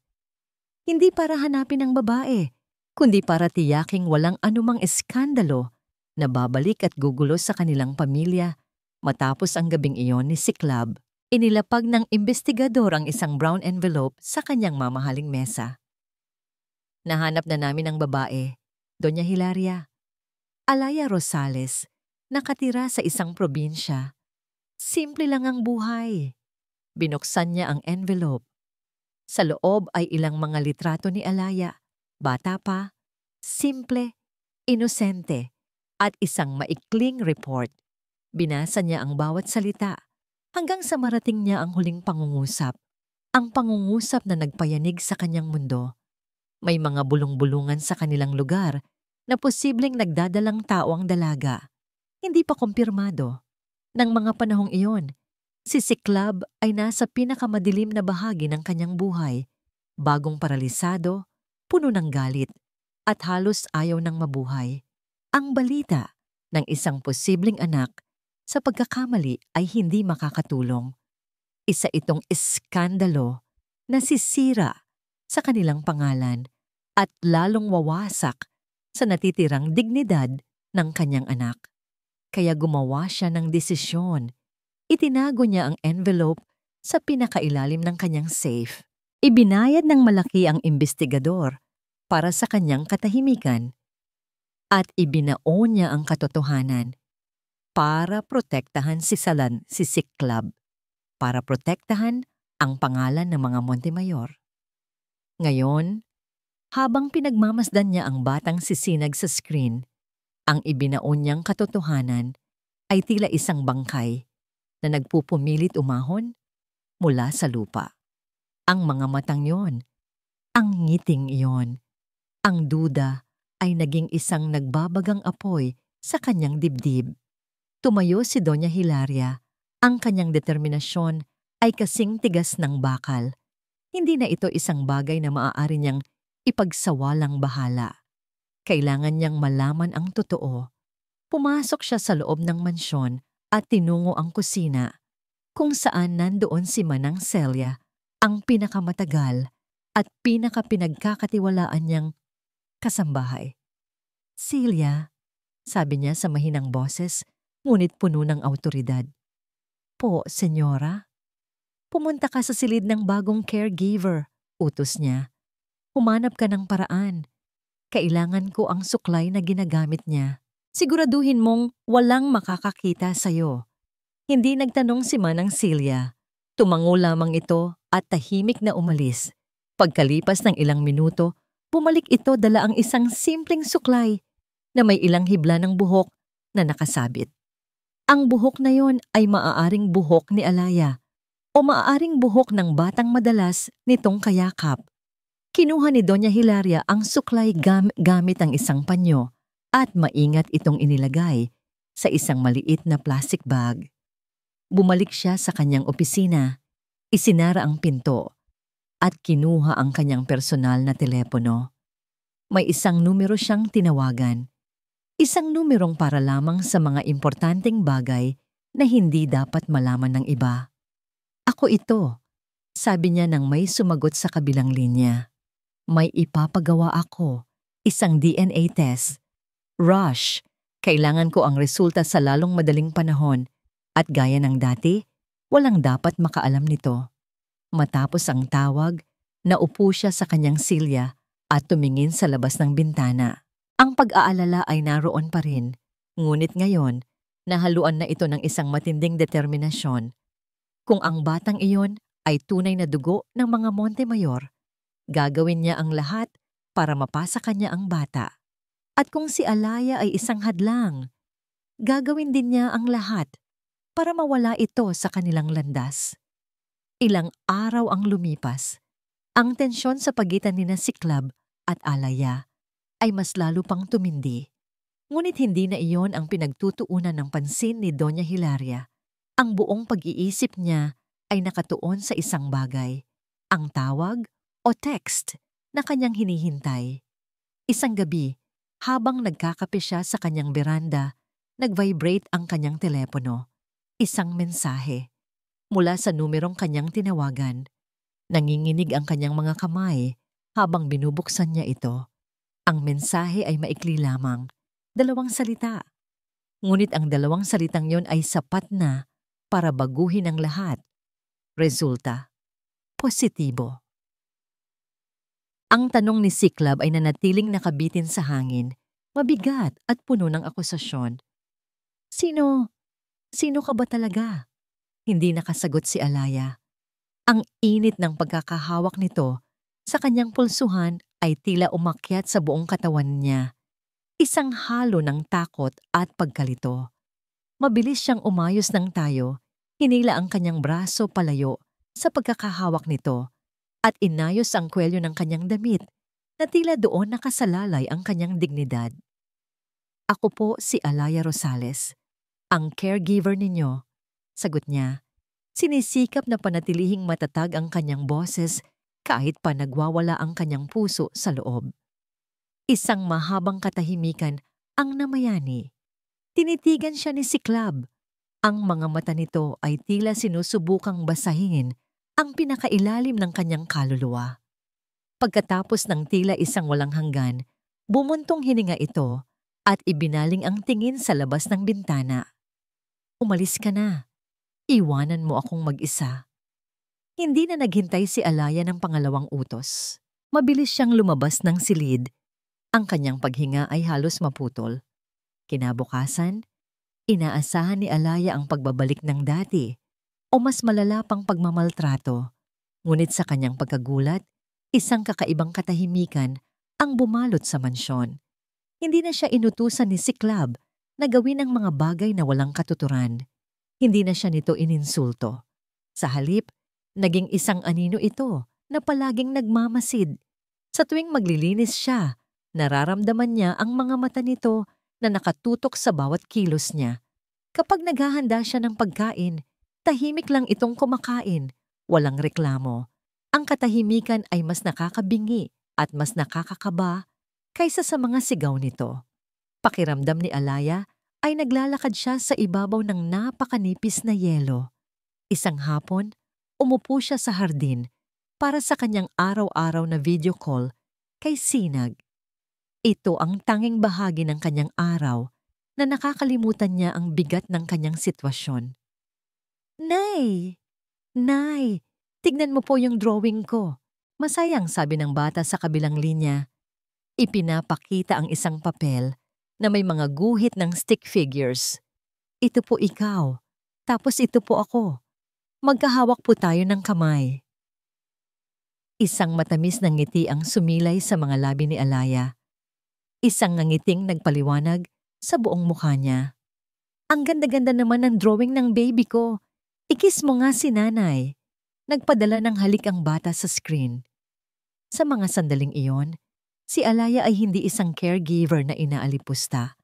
Hindi para hanapin ang babae, kundi para tiyaking walang anumang eskandalo na babalik at gugulo sa kanilang pamilya. Matapos ang gabing iyon ni Siklab, inilapag ng investigador ang isang brown envelope sa kanyang mamahaling mesa. Nahanap na namin ang babae, Doña Hilaria. Alaya Rosales, nakatira sa isang probinsya. Simple lang ang buhay. Binuksan niya ang envelope. Sa loob ay ilang mga litrato ni Alaya. Bata pa, simple, inosente, at isang maikling report. Binasa niya ang bawat salita hanggang sa marating niya ang huling pangungusap. Ang pangungusap na nagpayanig sa kanyang mundo. May mga bulong-bulungan sa kanilang lugar na posibleng nagdadalang tao ang dalaga. Hindi pa kumpirmado. Nang mga panahong iyon, si Siklab ay nasa pinakamadilim na bahagi ng kanyang buhay, bagong paralisado, puno ng galit, at halos ayaw ng mabuhay. Ang balita ng isang posibleng anak sa pagkakamali ay hindi makakatulong. Isa itong iskandalo na sisira sa kanilang pangalan at lalong wawasak sa natitirang dignidad ng kanyang anak. Kaya gumawa siya ng desisyon. Itinago niya ang envelope sa pinakailalim ng kanyang safe. Ibinayad ng malaki ang investigador para sa kanyang katahimikan at ibinaon niya ang katotohanan para protektahan si Siklab, para protektahan ang pangalan ng mga Montemayor. Ngayon, habang pinagmamasdan niya ang batang sisinag sa screen, ang ibinaon niyang katotohanan ay tila isang bangkay na nagpupumilit umahon mula sa lupa. Ang mga matang yon, ang ngiting iyon, ang duda ay naging isang nagbabagang apoy sa kanyang dibdib. Tumayo si Doña Hilaria. Ang kanyang determinasyon ay kasing tigas ng bakal. Hindi na ito isang bagay na maaari niyang ipagsawalang bahala. Kailangan niyang malaman ang totoo. Pumasok siya sa loob ng mansyon at tinungo ang kusina, kung saan nandoon si Manang Celia, ang pinakamatagal at pinakapinagkakatiwalaan niyang kasambahay. Celia, sabi niya sa mahinang boses, ngunit puno ng awtoridad. Po, senyora? Pumunta ka sa silid ng bagong caregiver, utos niya. Humanap ka ng paraan. Kailangan ko ang suklay na ginagamit niya. Siguraduhin mong walang makakakita sa'yo. Hindi nagtanong si Manang Celia. Tumango lamang ito at tahimik na umalis. Pagkalipas ng ilang minuto, bumalik ito dala ang isang simpleng suklay na may ilang hibla ng buhok na nakasabit. Ang buhok na yon ay maaaring buhok ni Alaya o maaaring buhok ng batang madalas nitong kayakap. Kinuha ni Doña Hilaria ang suklay gamit ang isang panyo at maingat itong inilagay sa isang maliit na plastic bag. Bumalik siya sa kanyang opisina, isinara ang pinto, at kinuha ang kanyang personal na telepono. May isang numero siyang tinawagan. Isang numerong para lamang sa mga importanteng bagay na hindi dapat malaman ng iba. Ako ito, sabi niya nang may sumagot sa kabilang linya. May ipapagawa ako, isang DNA test. Rush, kailangan ko ang resulta sa lalong madaling panahon at gaya ng dati, walang dapat makaalam nito. Matapos ang tawag, naupo siya sa kanyang silya at tumingin sa labas ng bintana. Ang pag-aalala ay naroon pa rin, ngunit ngayon, nahaluan na ito ng isang matinding determinasyon. Kung ang batang iyon ay tunay na dugo ng mga Montemayor, gagawin niya ang lahat para mapasa kanya ang bata. At kung si Alaya ay isang hadlang, gagawin din niya ang lahat para mawala ito sa kanilang landas. Ilang araw ang lumipas. Ang tensyon sa pagitan nina Siklab at Alaya ay mas lalo pang tumindi. Ngunit hindi na iyon ang pinagtutuunan ng pansin ni Doña Hilaria. Ang buong pag-iisip niya ay nakatuon sa isang bagay, ang tawag o text na kanyang hinihintay. Isang gabi, habang nagkakape siya sa kanyang beranda, nag-vibrate ang kanyang telepono. Isang mensahe mula sa numerong kanyang tinawagan. Nanginginig ang kanyang mga kamay habang binubuksan niya ito. Ang mensahe ay maikli lamang, 2 salita. Ngunit ang 2 salitang yon ay sapat na para baguhin ang lahat. Resulta, positibo. Ang tanong ni Siklab ay nanatiling nakabitin sa hangin, mabigat at puno ng akusasyon. Sino ka ba talaga? Hindi nakasagot si Alaya. Ang init ng pagkakahawak nito sa kanyang pulsuhan ay tila umakyat sa buong katawan niya. Isang halo ng takot at pagkalito. Mabilis siyang umayos ng tayo, hinila ang kanyang braso palayo sa pagkakahawak nito at inayos ang kwelyo ng kanyang damit na tila doon nakasalalay ang kanyang dignidad. Ako po si Alaya Rosales, ang caregiver ninyo, sagot niya. Sinisikap na panatilihing matatag ang kanyang boses kahit pa nagwawala ang kanyang puso sa loob. Isang mahabang katahimikan ang namayani. Tinitigan siya ni Siklab. Ang mga mata nito ay tila sinusubukang basahin ang pinakailalim ng kanyang kaluluwa. Pagkatapos ng tila isang walang hanggan, bumuntong hininga ito at ibinaling ang tingin sa labas ng bintana. Umalis ka na. Iwanan mo akong mag-isa. Hindi na naghintay si Alaya ng pangalawang utos. Mabilis siyang lumabas ng silid. Ang kanyang paghinga ay halos maputol. Kinabukasan, inaasahan ni Alaya ang pagbabalik ng dati o mas malala pang pagmamaltrato. Ngunit sa kanyang pagkagulat, isang kakaibang katahimikan ang bumalot sa mansyon. Hindi na siya inutusan ni Siklab na gawin ang mga bagay na walang katuturan. Hindi na siya nito ininsulto. Sa halip, naging isang anino ito na palaging nagmamasid. Sa tuwing maglilinis siya, nararamdaman niya ang mga mata nito na nakatutok sa bawat kilos niya. Kapag naghahanda siya ng pagkain, tahimik lang itong kumakain, walang reklamo. Ang katahimikan ay mas nakakabingi at mas nakakakaba kaysa sa mga sigaw nito. Pakiramdam ni Alaya ay naglalakad siya sa ibabaw ng napakanipis na yelo. Isang hapon, umupo siya sa hardin para sa kanyang araw-araw na video call kay Sinag. Ito ang tanging bahagi ng kanyang araw na nakakalimutan niya ang bigat ng kanyang sitwasyon. Nay! Nay! Tignan mo po yung drawing ko. Masayang sabi ng bata sa kabilang linya. Ipinapakita ang isang papel na may mga guhit ng stick figures. Ito po ikaw. Tapos ito po ako. Magkahawak po tayo ng kamay. Isang matamis na ngiti ang sumilay sa mga labi ni Alaya. Isang ngiting nagpaliwanag sa buong mukha niya. Ang ganda-ganda naman ng drawing ng baby ko. Ikis mo nga si nanay. Nagpadala ng halik ang bata sa screen. Sa mga sandaling iyon, si Alaya ay hindi isang caregiver na inaalipusta.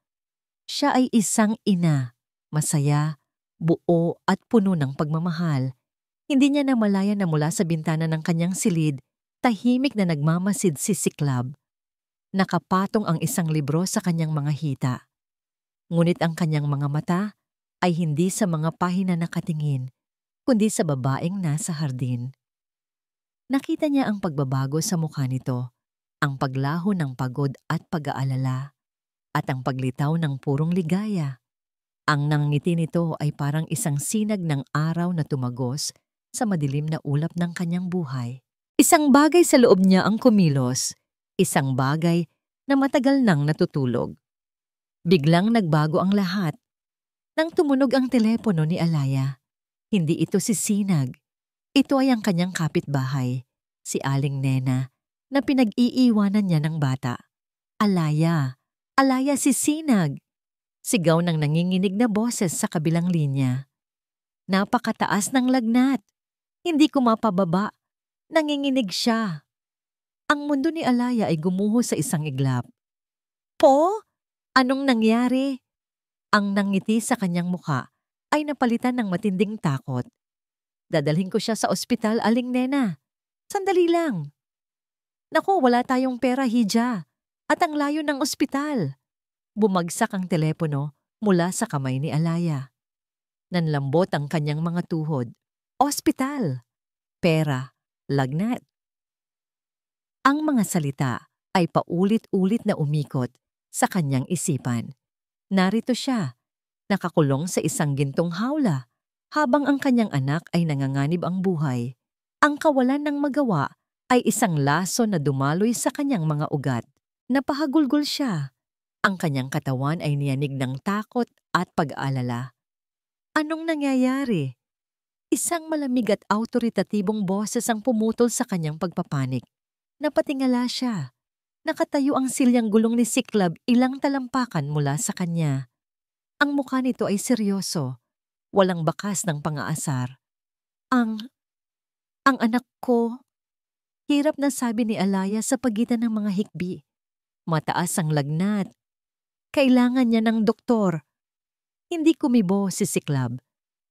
Siya ay isang ina, masaya, buo at puno ng pagmamahal. Hindi niya namalaya na mula sa bintana ng kanyang silid, tahimik na nagmamasid si Siklab. Nakapatong ang isang libro sa kanyang mga hita. Ngunit ang kanyang mga mata ay hindi sa mga pahina nakatingin, kundi sa babaeng nasa hardin. Nakita niya ang pagbabago sa mukha nito, ang paglaho ng pagod at pag-aalala, at ang paglitaw ng purong ligaya. Ang nangiti nito ay parang isang sinag ng araw na tumagos sa madilim na ulap ng kanyang buhay. Isang bagay sa loob niya ang kumilos, isang bagay na matagal nang natutulog. Biglang nagbago ang lahat. Nang tumunog ang telepono ni Alaya, hindi ito si Sinag. Ito ay ang kanyang kapitbahay, si Aling Nena, na pinag-iiwanan niya ng bata. Alaya! Alaya si Sinag! Sigaw ng nanginginig na boses sa kabilang linya. Napakataas ng lagnat. Hindi ko mapababa. Nanginginig siya. Ang mundo ni Alaya ay gumuho sa isang iglap. Po? Anong nangyari? Ang nangiti sa kanyang mukha ay napalitan ng matinding takot. Dadalhin ko siya sa ospital, Aling Nena. Sandali lang. Naku, wala tayong pera, Hija. At ang layo ng ospital. Bumagsak ang telepono mula sa kamay ni Alaya. Nanlambot ang kanyang mga tuhod. Ospital. Pera. Lagnat. Ang mga salita ay paulit-ulit na umikot sa kanyang isipan. Narito siya, nakakulong sa isang gintong hawla, habang ang kanyang anak ay nanganganib ang buhay. Ang kawalan ng magawa ay isang laso na dumaloy sa kanyang mga ugat. Napahagulgol siya. Ang kanyang katawan ay niyanig ng takot at pag-aalala. Anong nangyayari? Isang malamig at autoritatibong boses ang pumutol sa kanyang pagpapanik. Napatingala siya. Nakatayo ang silyang gulong ni Siklab ilang talampakan mula sa kanya. Ang mukha nito ay seryoso, walang bakas ng pang-aasar. Ang anak ko, hirap na sabi ni Alaya sa pagitan ng mga hikbi. Mataas ang lagnat. Kailangan niya ng doktor. Hindi kumibo si Siklab.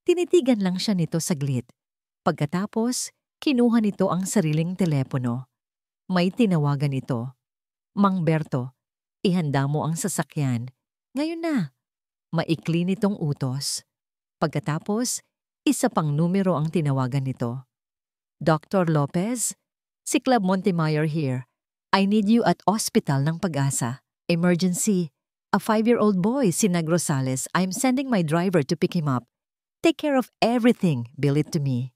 Tinitigan lang siya nito saglit. Pagkatapos, kinuha nito ang sariling telepono. May tinawagan ito. Mang Berto, ihanda mo ang sasakyan. Ngayon na. Maikli nitong utos. Pagkatapos, isa pang numero ang tinawagan nito. Dr. Lopez, Siklab Montemayor here. I need you at Hospital ng Pag-asa. Emergency. A 5-year-old boy, Sinag Rosales. I'm sending my driver to pick him up. Take care of everything. Bill it to me.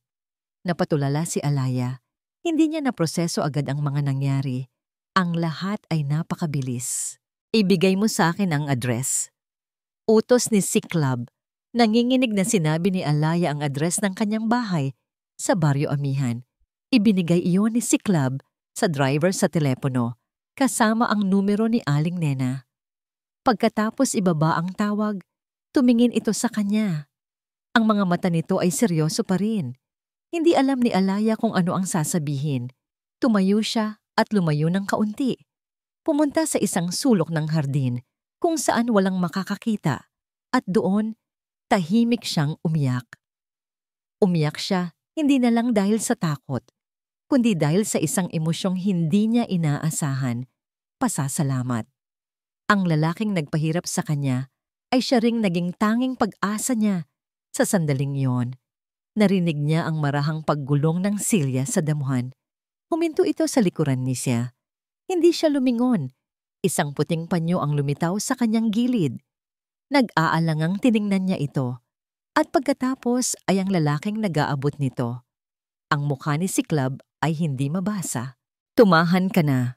Napatulala si Alaya. Hindi niya naproseso agad ang mga nangyari. Ang lahat ay napakabilis. Ibigay mo sa akin ang address. Utos ni Siklab. Nanginginig na sinabi ni Alaya ang address ng kanyang bahay sa Baryo Amihan. Ibinigay iyon ni Siklab sa driver sa telepono, kasama ang numero ni Aling Nena. Pagkatapos ibaba ang tawag, tumingin ito sa kanya. Ang mga mata nito ay seryoso pa rin. Hindi alam ni Alaya kung ano ang sasabihin. Tumayo siya at lumayo ng kaunti. Pumunta sa isang sulok ng hardin kung saan walang makakakita. At doon, tahimik siyang umiyak. Umiyak siya hindi na lang dahil sa takot, kundi dahil sa isang emosyong hindi niya inaasahan, pasasalamat. Ang lalaking nagpahirap sa kanya ay siya ring naging tanging pag-asa niya. Sa sandaling iyon, narinig niya ang marahang paggulong ng silya sa damuhan. Huminto ito sa likuran ni siya. Hindi siya lumingon. Isang puting panyo ang lumitaw sa kanyang gilid. Nag-aalangang tiningnan niya ito. At pagkatapos ay ang lalaking nag-aabot nito. Ang mukha ni Cyclops ay hindi mabasa. "Tumahan ka na,"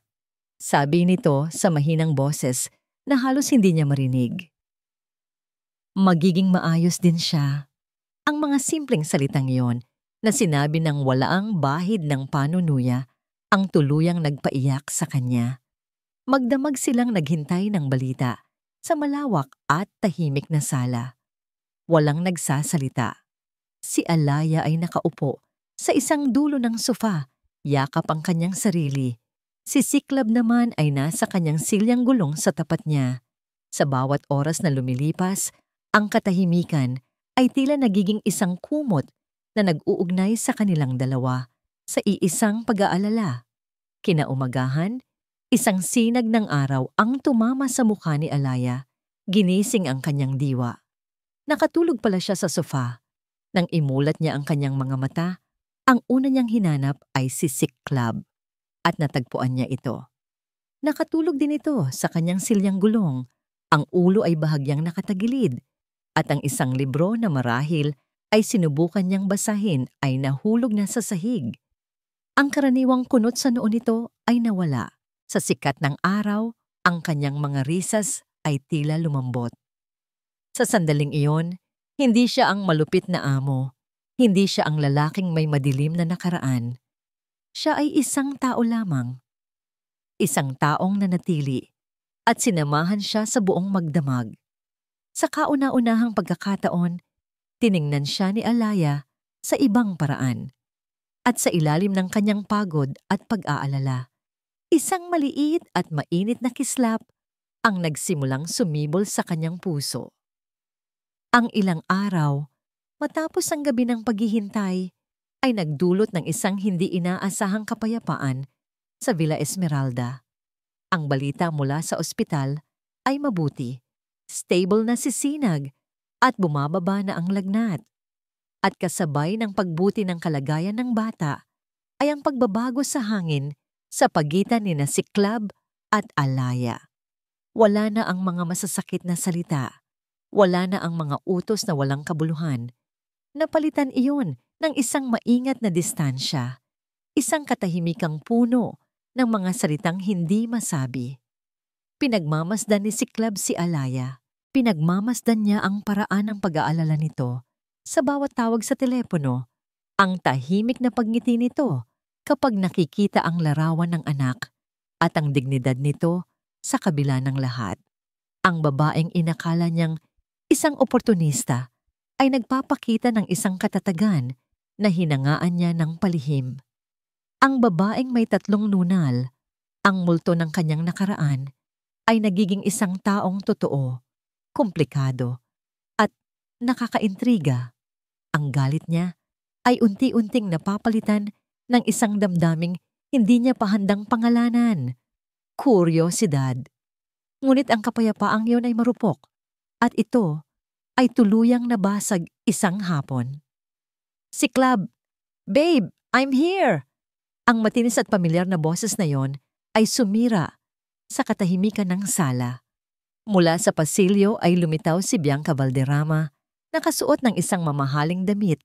sabi nito sa mahinang boses na halos hindi niya marinig. Magiging maayos din siya. Ang mga simpleng salitang iyon na sinabi ng walaang bahid ng panunuya ang tuluyang nagpaiyak sa kanya. Magdamag silang naghintay ng balita sa malawak at tahimik na sala. Walang nagsasalita. Si Alaya ay nakaupo sa isang dulo ng sofa, yakap ang kanyang sarili. Si Cyclops naman ay nasa kanyang silyang gulong sa tapat niya. Sa bawat oras na lumilipas, ang katahimikan ay tila nagiging isang kumot na nag-uugnay sa kanilang dalawa sa iisang pag-aalala. Kinaumagahan, isang sinag ng araw ang tumama sa mukha ni Alaya. Ginising ang kanyang diwa. Nakatulog pala siya sa sofa. Nang imulat niya ang kanyang mga mata, ang una niyang hinanap ay si Cyclops at natagpuan niya ito. Nakatulog din ito sa kanyang silyang gulong. Ang ulo ay bahagyang nakatagilid at ang isang libro na marahil ay sinubukan niyang basahin ay nahulog na sa sahig. Ang karaniwang kunot sa noo nito ay nawala. Sa sikat ng araw, ang kanyang mga risas ay tila lumambot. Sa sandaling iyon, hindi siya ang malupit na amo. Hindi siya ang lalaking may madilim na nakaraan. Siya ay isang tao lamang. Isang taong nanatili at sinamahan siya sa buong magdamag. Sa kauna-unahang pagkakataon, tiningnan siya ni Alaya sa ibang paraan. At sa ilalim ng kanyang pagod at pag-aalala, isang maliit at mainit na kislap ang nagsimulang sumibol sa kanyang puso. Ang ilang araw, matapos ang gabi ng paghihintay, ay nagdulot ng isang hindi inaasahang kapayapaan sa Villa Esmeralda. Ang balita mula sa ospital ay mabuti. Stable na si Sinag at bumababa na ang lagnat. At kasabay ng pagbuti ng kalagayan ng bata ay ang pagbabago sa hangin sa pagitan ni na Cyclops at Alaya. Wala na ang mga masasakit na salita. Wala na ang mga utos na walang kabuluhan. Napalitan iyon ng isang maingat na distansya, isang katahimikang puno ng mga salitang hindi masabi. Pinagmamasdan ni Cyclops si Alaya. Pinagmamasdan niya ang paraan ng pag-aalala nito sa bawat tawag sa telepono, ang tahimik na pagngiti nito kapag nakikita ang larawan ng anak at ang dignidad nito sa kabila ng lahat. Ang babaeng inakala niyang isang oportunista ay nagpapakita ng isang katatagan na hinangaan niya ng palihim. Ang babaeng may 3 nunal, ang multo ng kanyang nakaraan, ay nagiging isang taong totoo, komplikado, at nakakaintriga. Ang galit niya ay unti-unting napapalitan ng isang damdaming hindi niya pa handang pangalanan. Kuryosidad. Ngunit ang kapayapaang iyon ay marupok. At ito ay tuluyang nabasag isang hapon. "Cyclops, babe, I'm here!" Ang matinis at pamilyar na boses na yon ay sumira sa katahimikan ng sala. Mula sa pasilyo ay lumitaw si Bianca Valderrama, nakasuot ng isang mamahaling damit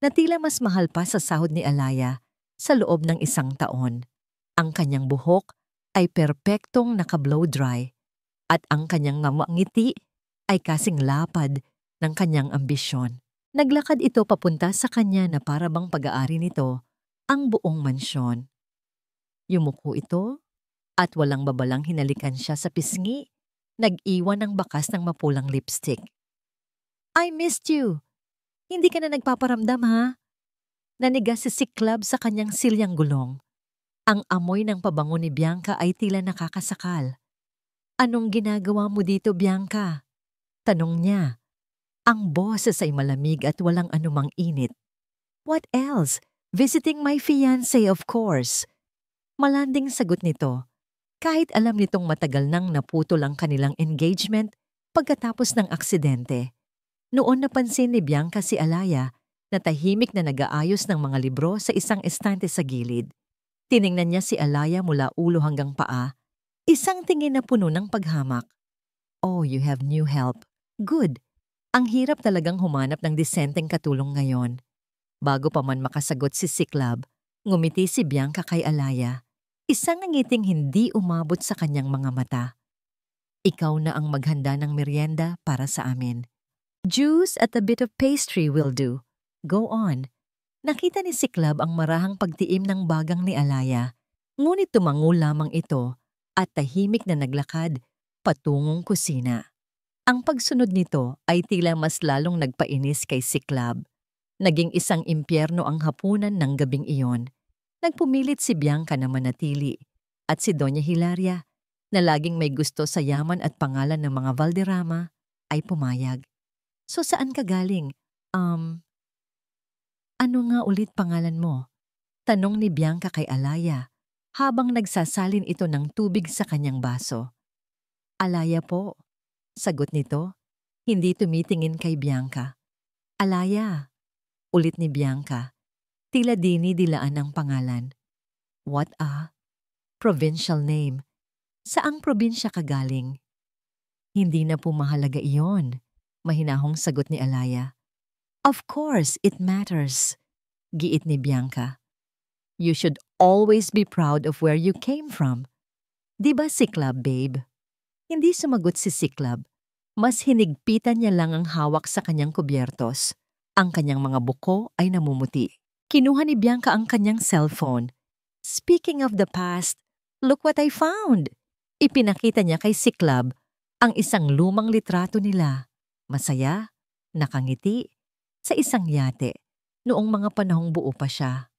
na tila mas mahal pa sa sahod ni Alaya sa loob ng 1 taon. Ang kanyang buhok ay perpektong naka-blow dry at ang kanyang ngiti ay kasing lapad ng kanyang ambisyon. Naglakad ito papunta sa kanya na para bang pag-aari nito ang buong mansyon. Yumuko ito at walang babalang hinalikan siya sa pisngi, nag-iwan ng bakas ng mapulang lipstick. "I missed you. Hindi ka na nagpaparamdam, ha?" Nanigas si Cyclops sa kanyang silyang gulong. Ang amoy ng pabango ni Bianca ay tila nakakasakal. "Anong ginagawa mo dito, Bianca?" tanong niya. Ang boses ay malamig at walang anumang init. "What else? Visiting my fiancé, of course." Malanding sagot nito, kahit alam nitong matagal nang naputol ang kanilang engagement pagkatapos ng aksidente. Noon napansin ni Bianca si Alaya na tahimik na nag-aayos ng mga libro sa isang estante sa gilid. Tiningnan niya si Alaya mula ulo hanggang paa Isang tingin na puno ng paghamak. Oh, you have new help. Good. Ang hirap talagang humanap ng disenteng katulong ngayon. Bago pa man makasagot si Siklab, ngumiti si Bianca kay Alaya. Isang ngiting hindi umabot sa kanyang mga mata. Ikaw na ang maghanda ng merienda para sa amin. Juice at a bit of pastry will do. Go on. Nakita ni Siklab ang marahang pagtiim ng bagang ni Alaya, ngunit tumango lamang ito at tahimik na naglakad patungong kusina. Ang pagsunod nito ay tila mas lalong nagpainis kay Siklab. Naging isang impyerno ang hapunan ng gabing iyon. Nagpumilit si Bianca na manatili at si Doña Hilaria, na laging may gusto sa yaman at pangalan ng mga Valderrama, ay pumayag. So saan ka galing? Ano nga ulit pangalan mo? Tanong ni Bianca kay Alaya habang nagsasalin ito ng tubig sa kanyang baso. Alaya po, sagot nito, hindi tumitingin kay Bianca. Alaya, ulit ni Bianca, tila dinidilaan ang pangalan. What a provincial name. Saang probinsya ka galing? Hindi na po mahalaga iyon, mahinahong sagot ni Alaya. Of course, it matters, giit ni Bianca. You should always be proud of where you came from. Di ba Siklab, babe? Hindi sumagot si Siklab. Mas hinigpitan niya lang ang hawak sa kanyang kubyertos. Ang kanyang mga buko ay namumuti. Kinuha ni Bianca ang kanyang cellphone. Speaking of the past, look what I found! Ipinakita niya kay Siklab ang isang lumang litrato nila. Masaya, nakangiti, sa isang yate, noong mga panahong buo pa siya.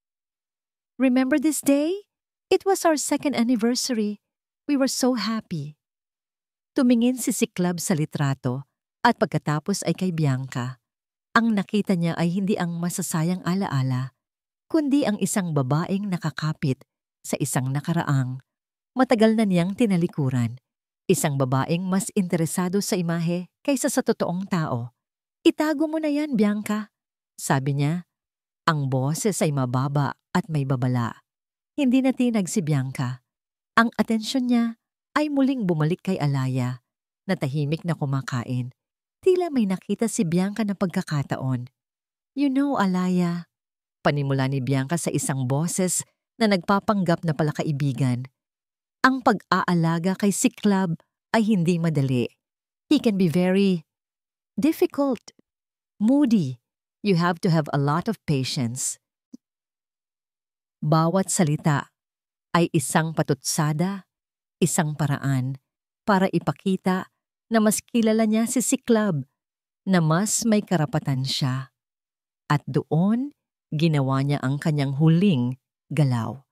Remember this day? It was our 2nd anniversary. We were so happy. Tumingin si Siklab sa litrato at pagkatapos ay kay Bianca. Ang nakita niya ay hindi ang masasayang alaala, kundi ang isang babaeng nakakapit sa isang nakaraang matagal na niyang tinalikuran. Isang babaeng mas interesado sa imahe kaysa sa totoong tao. Itago mo na yan, Bianca, sabi niya. Ang boses ay mababa at may babala. Hindi natinag si Bianca. Ang atensyon niya ay muling bumalik kay Alaya, na tahimik na kumakain. Tila may nakita si Bianca na pagkakataon. You know, Alaya, panimula ni Bianca sa isang boses na nagpapanggap na palakaibigan. Ang pag-aalaga kay Siklab ay hindi madali. He can be very difficult, moody. You have to have a lot of patience. Bawat salita ay isang patutsada, isang paraan para ipakita na mas kilala niya si Siklab, na mas may karapatan siya. At doon, ginawa niya ang kanyang huling galaw.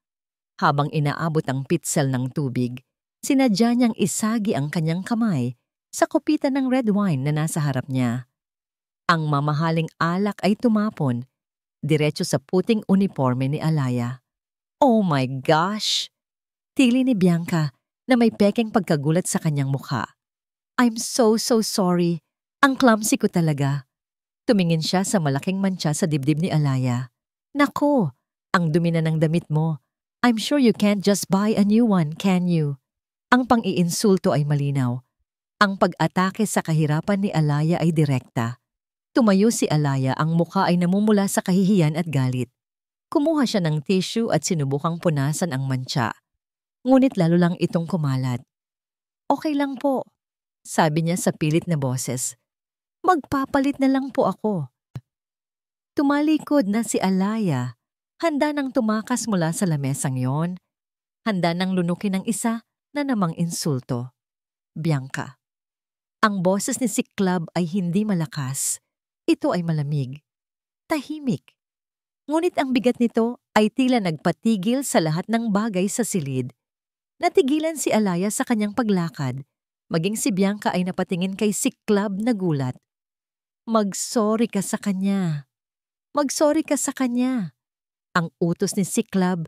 Habang inaabot ang pitsel ng tubig, sinadya niyang isagi ang kanyang kamay sa kupitan ng red wine na nasa harap niya. Ang mamahaling alak ay tumapon, diretso sa puting uniforme ni Alaya. Oh my gosh! Tili ni Bianca na may pekeng pagkagulat sa kanyang mukha. I'm so sorry. Ang clumsy ko talaga. Tumingin siya sa malaking mantsa sa dibdib ni Alaya. Nako, ang dumi na ng damit mo. I'm sure you can't just buy a new one, can you? Ang pang-iinsulto ay malinaw. Ang pag-atake sa kahirapan ni Alaya ay direkta. Tumayo si Alaya, ang mukha ay namumula sa kahihiyan at galit. Kumuha siya ng tissue at sinubukang punasan ang mantsa. Ngunit lalo lang itong kumalat. Okay lang po, sabi niya sa pilit na boses. Magpapalit na lang po ako. Tumalikod na si Alaya. Handa nang tumakas mula sa lamesang yon. Handa nang lunukin ng isa na namang insulto. Bianca. Ang boses ni Siklab ay hindi malakas. Ito ay malamig. Tahimik. Ngunit ang bigat nito ay tila nagpatigil sa lahat ng bagay sa silid. Natigilan si Alaya sa kanyang paglakad. Maging si Bianca ay napatingin kay Siklab na gulat. Mag-sorry ka sa kanya. Mag-sorry ka sa kanya. Ang utos ni Siklab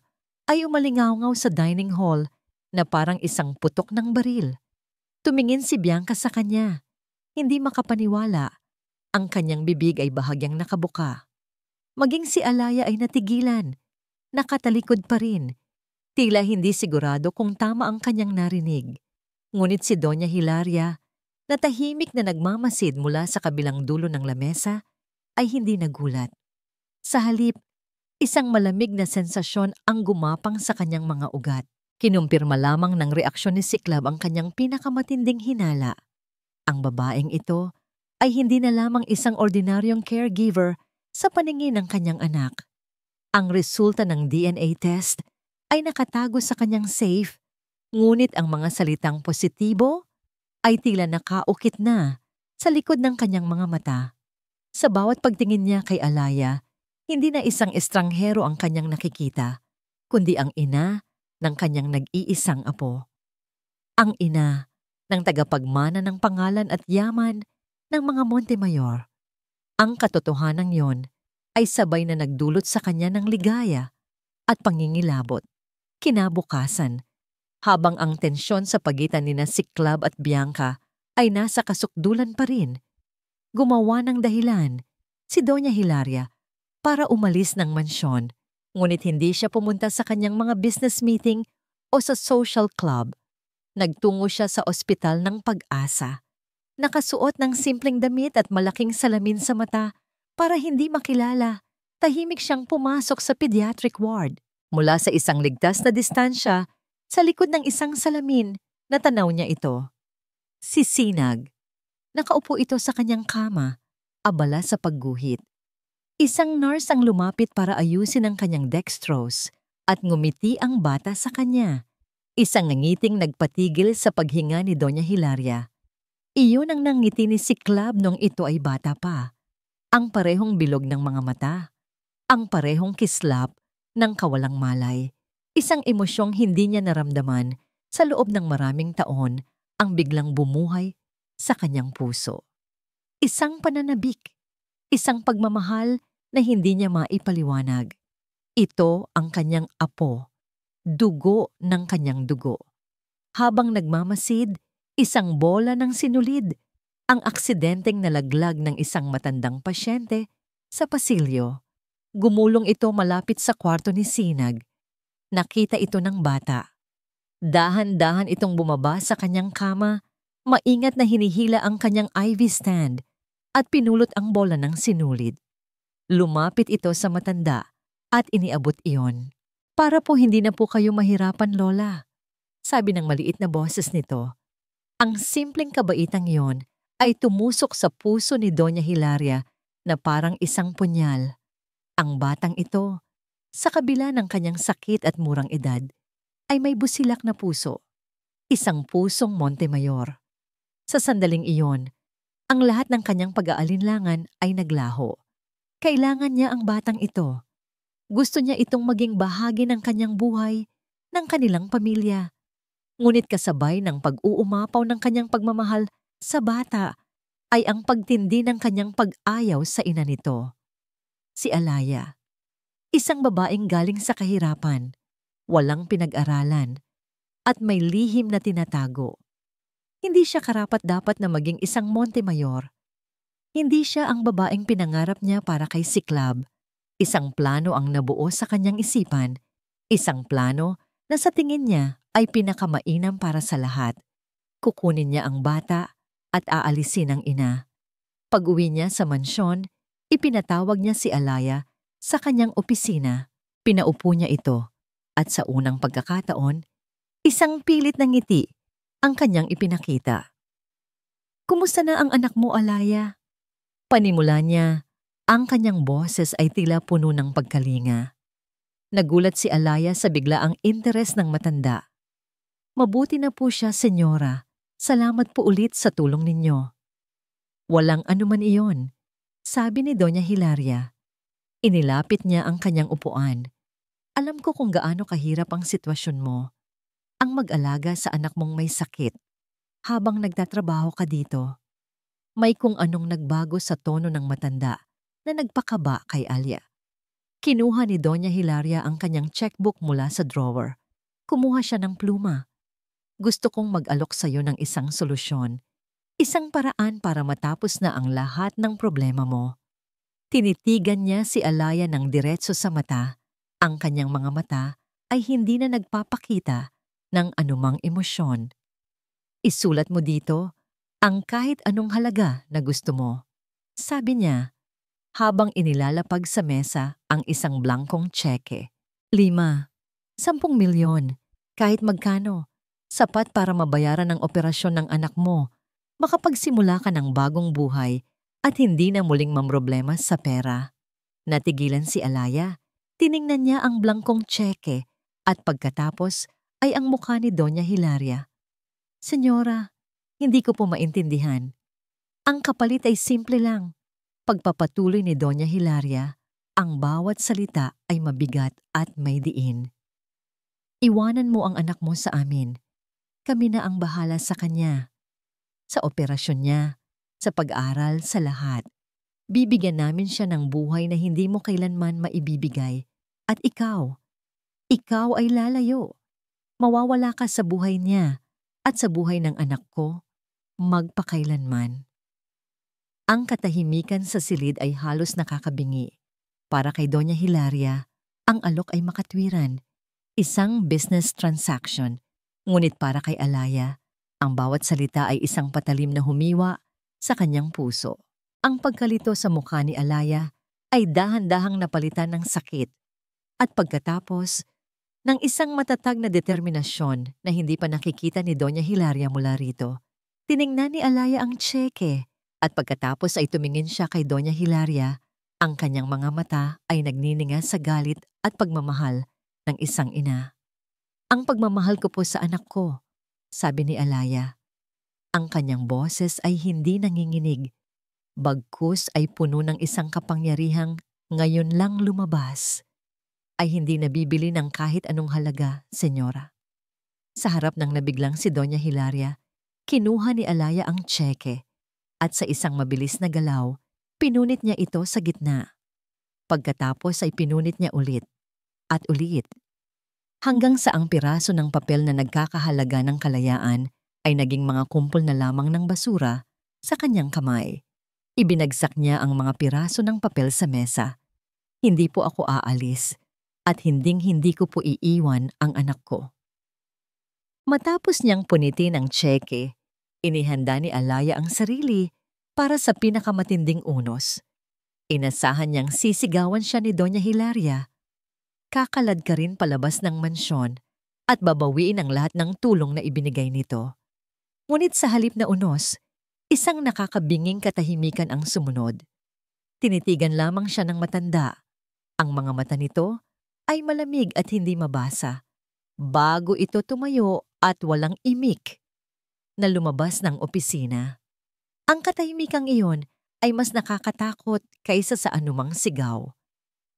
ay umalingaw-ngaw sa dining hall na parang isang putok ng baril. Tumingin si Bianca sa kanya. Hindi makapaniwala. Ang kanyang bibig ay bahagyang nakabuka. Maging si Alaya ay natigilan. Nakatalikod pa rin. Tila hindi sigurado kung tama ang kanyang narinig. Ngunit si Doña Hilaria, na tahimik na nagmamasid mula sa kabilang dulo ng lamesa, ay hindi nagulat. Sa halip, isang malamig na sensasyon ang gumapang sa kanyang mga ugat. Kinumpirma lamang ng reaksyon ni Siklab ang kanyang pinakamatinding hinala. Ang babaeng ito ay hindi na lamang isang ordinaryong caregiver sa paningin ng kanyang anak. Ang resulta ng DNA test ay nakatago sa kanyang safe, ngunit ang mga salitang positibo ay tila nakaukit na sa likod ng kanyang mga mata. Sa bawat pagtingin niya kay Alaya, hindi na isang estranghero ang kanyang nakikita, kundi ang ina ng kanyang nag-iisang apo. Ang ina ng tagapagmana ng pangalan at yaman ng mga Montemayor. Ang katotohanan yon ay sabay na nagdulot sa kanya ng ligaya at pangingilabot. Kinabukasan, habang ang tensyon sa pagitan nina Siklab at Bianca ay nasa kasukdulan pa rin, gumawa ng dahilan si Doña Hilaria para umalis ng mansyon, ngunit hindi siya pumunta sa kanyang mga business meeting o sa social club. Nagtungo siya sa ospital ng Pag-asa. Nakasuot ng simpleng damit at malaking salamin sa mata para hindi makilala. Tahimik siyang pumasok sa pediatric ward. Mula sa isang ligtas na distansya, sa likod ng isang salamin, natanaw niya ito. Si Sinag. Nakaupo ito sa kanyang kama, abala sa pagguhit. Isang nurse ang lumapit para ayusin ang kanyang dextrose at ngumiti ang bata sa kanya. Isang ngiting nagpatigil sa paghinga ni Doña Hilaria. Iyon ang nangiti ni Siklab nung ito ay bata pa. Ang parehong bilog ng mga mata. Ang parehong kislap ng kawalang malay. Isang emosyong hindi niya naramdaman sa loob ng maraming taon ang biglang bumuhay sa kanyang puso. Isang pananabik. Isang pagmamahal na hindi niya maipaliwanag. Ito ang kanyang apo. Dugo ng kanyang dugo. Habang nagmamasid, isang bola ng sinulid, ang aksidenteng nalaglag ng isang matandang pasyente sa pasilyo. Gumulong ito malapit sa kwarto ni Sinag. Nakita ito ng bata. Dahan-dahan itong bumaba sa kanyang kama, maingat na hinihila ang kanyang IV stand at pinulot ang bola ng sinulid. Lumapit ito sa matanda at iniabot iyon. Para po hindi na po kayo mahirapan, Lola, sabi ng maliit na boses nito. Ang simpleng kabaitang iyon ay tumusok sa puso ni Doña Hilaria na parang isang punyal. Ang batang ito, sa kabila ng kanyang sakit at murang edad, ay may busilak na puso. Isang pusong Montemayor. Sa sandaling iyon, ang lahat ng kanyang pag-aalinlangan ay naglaho. Kailangan niya ang batang ito. Gusto niya itong maging bahagi ng kanyang buhay, ng kanilang pamilya. Ngunit kasabay ng pag-uumapaw ng kanyang pagmamahal sa bata ay ang pagtindi ng kanyang pag-ayaw sa ina nito. Si Alaya, isang babaeng galing sa kahirapan, walang pinag-aralan, at may lihim na tinatago. Hindi siya karapat-dapat na maging isang Montemayor. Hindi siya ang babaeng pinangarap niya para kay Siklab. Isang plano ang nabuo sa kanyang isipan, isang plano na sa tingin niya ay pinakamainam para sa lahat. Kukunin niya ang bata at aalisin ang ina. Pag-uwi niya sa mansyon, ipinatawag niya si Alaya sa kanyang opisina. Pinaupo niya ito at sa unang pagkakataon, isang pilit na ngiti ang kanyang ipinakita. Kumusta na ang anak mo, Alaya? Panimula niya. Ang kanyang boses ay tila puno ng pagkalinga. Nagulat si Alaya sa biglaang interes ng matanda. Mabuti na po siya, senyora. Salamat po ulit sa tulong ninyo. Walang anuman iyon, sabi ni Doña Hilaria. Inilapit niya ang kanyang upuan. Alam ko kung gaano kahirap ang sitwasyon mo. Ang mag-alaga sa anak mong may sakit habang nagtatrabaho ka dito. May kung anong nagbago sa tono ng matanda na nagpakaba kay Alia. Kinuha ni Doña Hilaria ang kanyang checkbook mula sa drawer. Kumuha siya ng pluma. Gusto kong mag-alok sa iyo ng isang solusyon. Isang paraan para matapos na ang lahat ng problema mo. Tinitigan niya si Alaya ng diretso sa mata. Ang kanyang mga mata ay hindi na nagpapakita ng anumang emosyon. Isulat mo dito ang kahit anong halaga na gusto mo. Sabi niya, habang inilalapag sa mesa ang isang blankong tseke. 5, 10 milyon, kahit magkano, sapat para mabayaran ang operasyon ng anak mo, makapagsimula ka ng bagong buhay at hindi na muling mamroblema sa pera. Natigilan si Alaya, tiningnan niya ang blankong tseke at pagkatapos ay ang mukha ni Doña Hilaria. Senyora, hindi ko po maintindihan. Ang kapalit ay simple lang. Pagpapatuloy ni Doña Hilaria, ang bawat salita ay mabigat at may diin. Iwanan mo ang anak mo sa amin. Kami na ang bahala sa kanya. Sa operasyon niya, sa pag-aral, sa lahat. Bibigyan namin siya ng buhay na hindi mo kailanman maibibigay. At ikaw ay lalayo. Mawawala ka sa buhay niya at sa buhay ng anak ko, magpakailanman. Ang katahimikan sa silid ay halos nakakabingi. Para kay Doña Hilaria, ang alok ay makatwiran, isang business transaction. Ngunit para kay Alaya, ang bawat salita ay isang patalim na humiwa sa kanyang puso. Ang pagkalito sa mukha ni Alaya ay dahan-dahang napalitan ng sakit at pagkatapos ng isang matatag na determinasyon na hindi pa nakikita ni Doña Hilaria mula rito. Tiningnan ni Alaya ang tseke at pagkatapos ay tumingin siya kay Doña Hilaria. Ang kanyang mga mata ay nagnininga sa galit at pagmamahal ng isang ina. Ang pagmamahal ko po sa anak ko, sabi ni Alaya. Ang kanyang boses ay hindi nanginginig, bagkus ay puno ng isang kapangyarihang ngayon lang lumabas. Ay hindi nabibili ng kahit anong halaga, senyora. Sa harap ng nabiglang si Doña Hilaria, kinuha ni Alaya ang tseke at sa isang mabilis na galaw, pinunit niya ito sa gitna. Pagkatapos ay pinunit niya ulit at ulit. Hanggang sa ang piraso ng papel na nagkakahalaga ng kalayaan ay naging mga kumpol na lamang ng basura sa kanyang kamay. Ibinagsak niya ang mga piraso ng papel sa mesa. Hindi po ako aalis at hinding-hindi ko po iiwan ang anak ko. Matapos niyang punitin ang tseke, inihanda ni Alaya ang sarili para sa pinakamatinding unos. Inasahan niyang sisigawan siya ni Doña Hilaria. Kakalad ka rin palabas ng mansyon at babawiin ang lahat ng tulong na ibinigay nito. Ngunit sa halip na unos, isang nakakabinging katahimikan ang sumunod. Tinitigan lamang siya ng matanda. Ang mga mata nito ay malamig at hindi mabasa. Bago ito tumayo at walang imik na lumabas ng opisina. Ang katahimikang iyon ay mas nakakatakot kaysa sa anumang sigaw.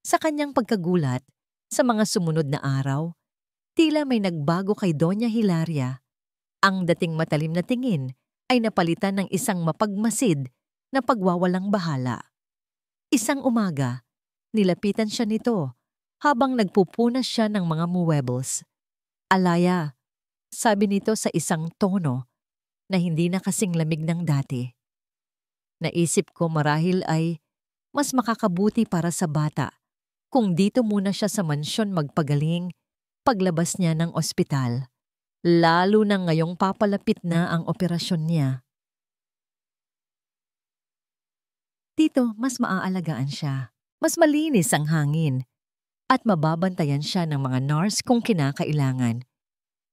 Sa kanyang pagkagulat, sa mga sumunod na araw, tila may nagbago kay Doña Hilaria. Ang dating matalim na tingin ay napalitan ng isang mapagmasid na pagwawalang bahala. Isang umaga, nilapitan siya nito habang nagpupunas siya ng mga muebles. Alaya, sabi nito sa isang tono na hindi na kasing lamig ng dati. Naisip ko marahil ay mas makakabuti para sa bata kung dito muna siya sa mansyon magpagaling paglabas niya ng ospital, lalo na ngayong papalapit na ang operasyon niya. Dito mas maaalagaan siya, mas malinis ang hangin, at mababantayan siya ng mga nurse kung kinakailangan.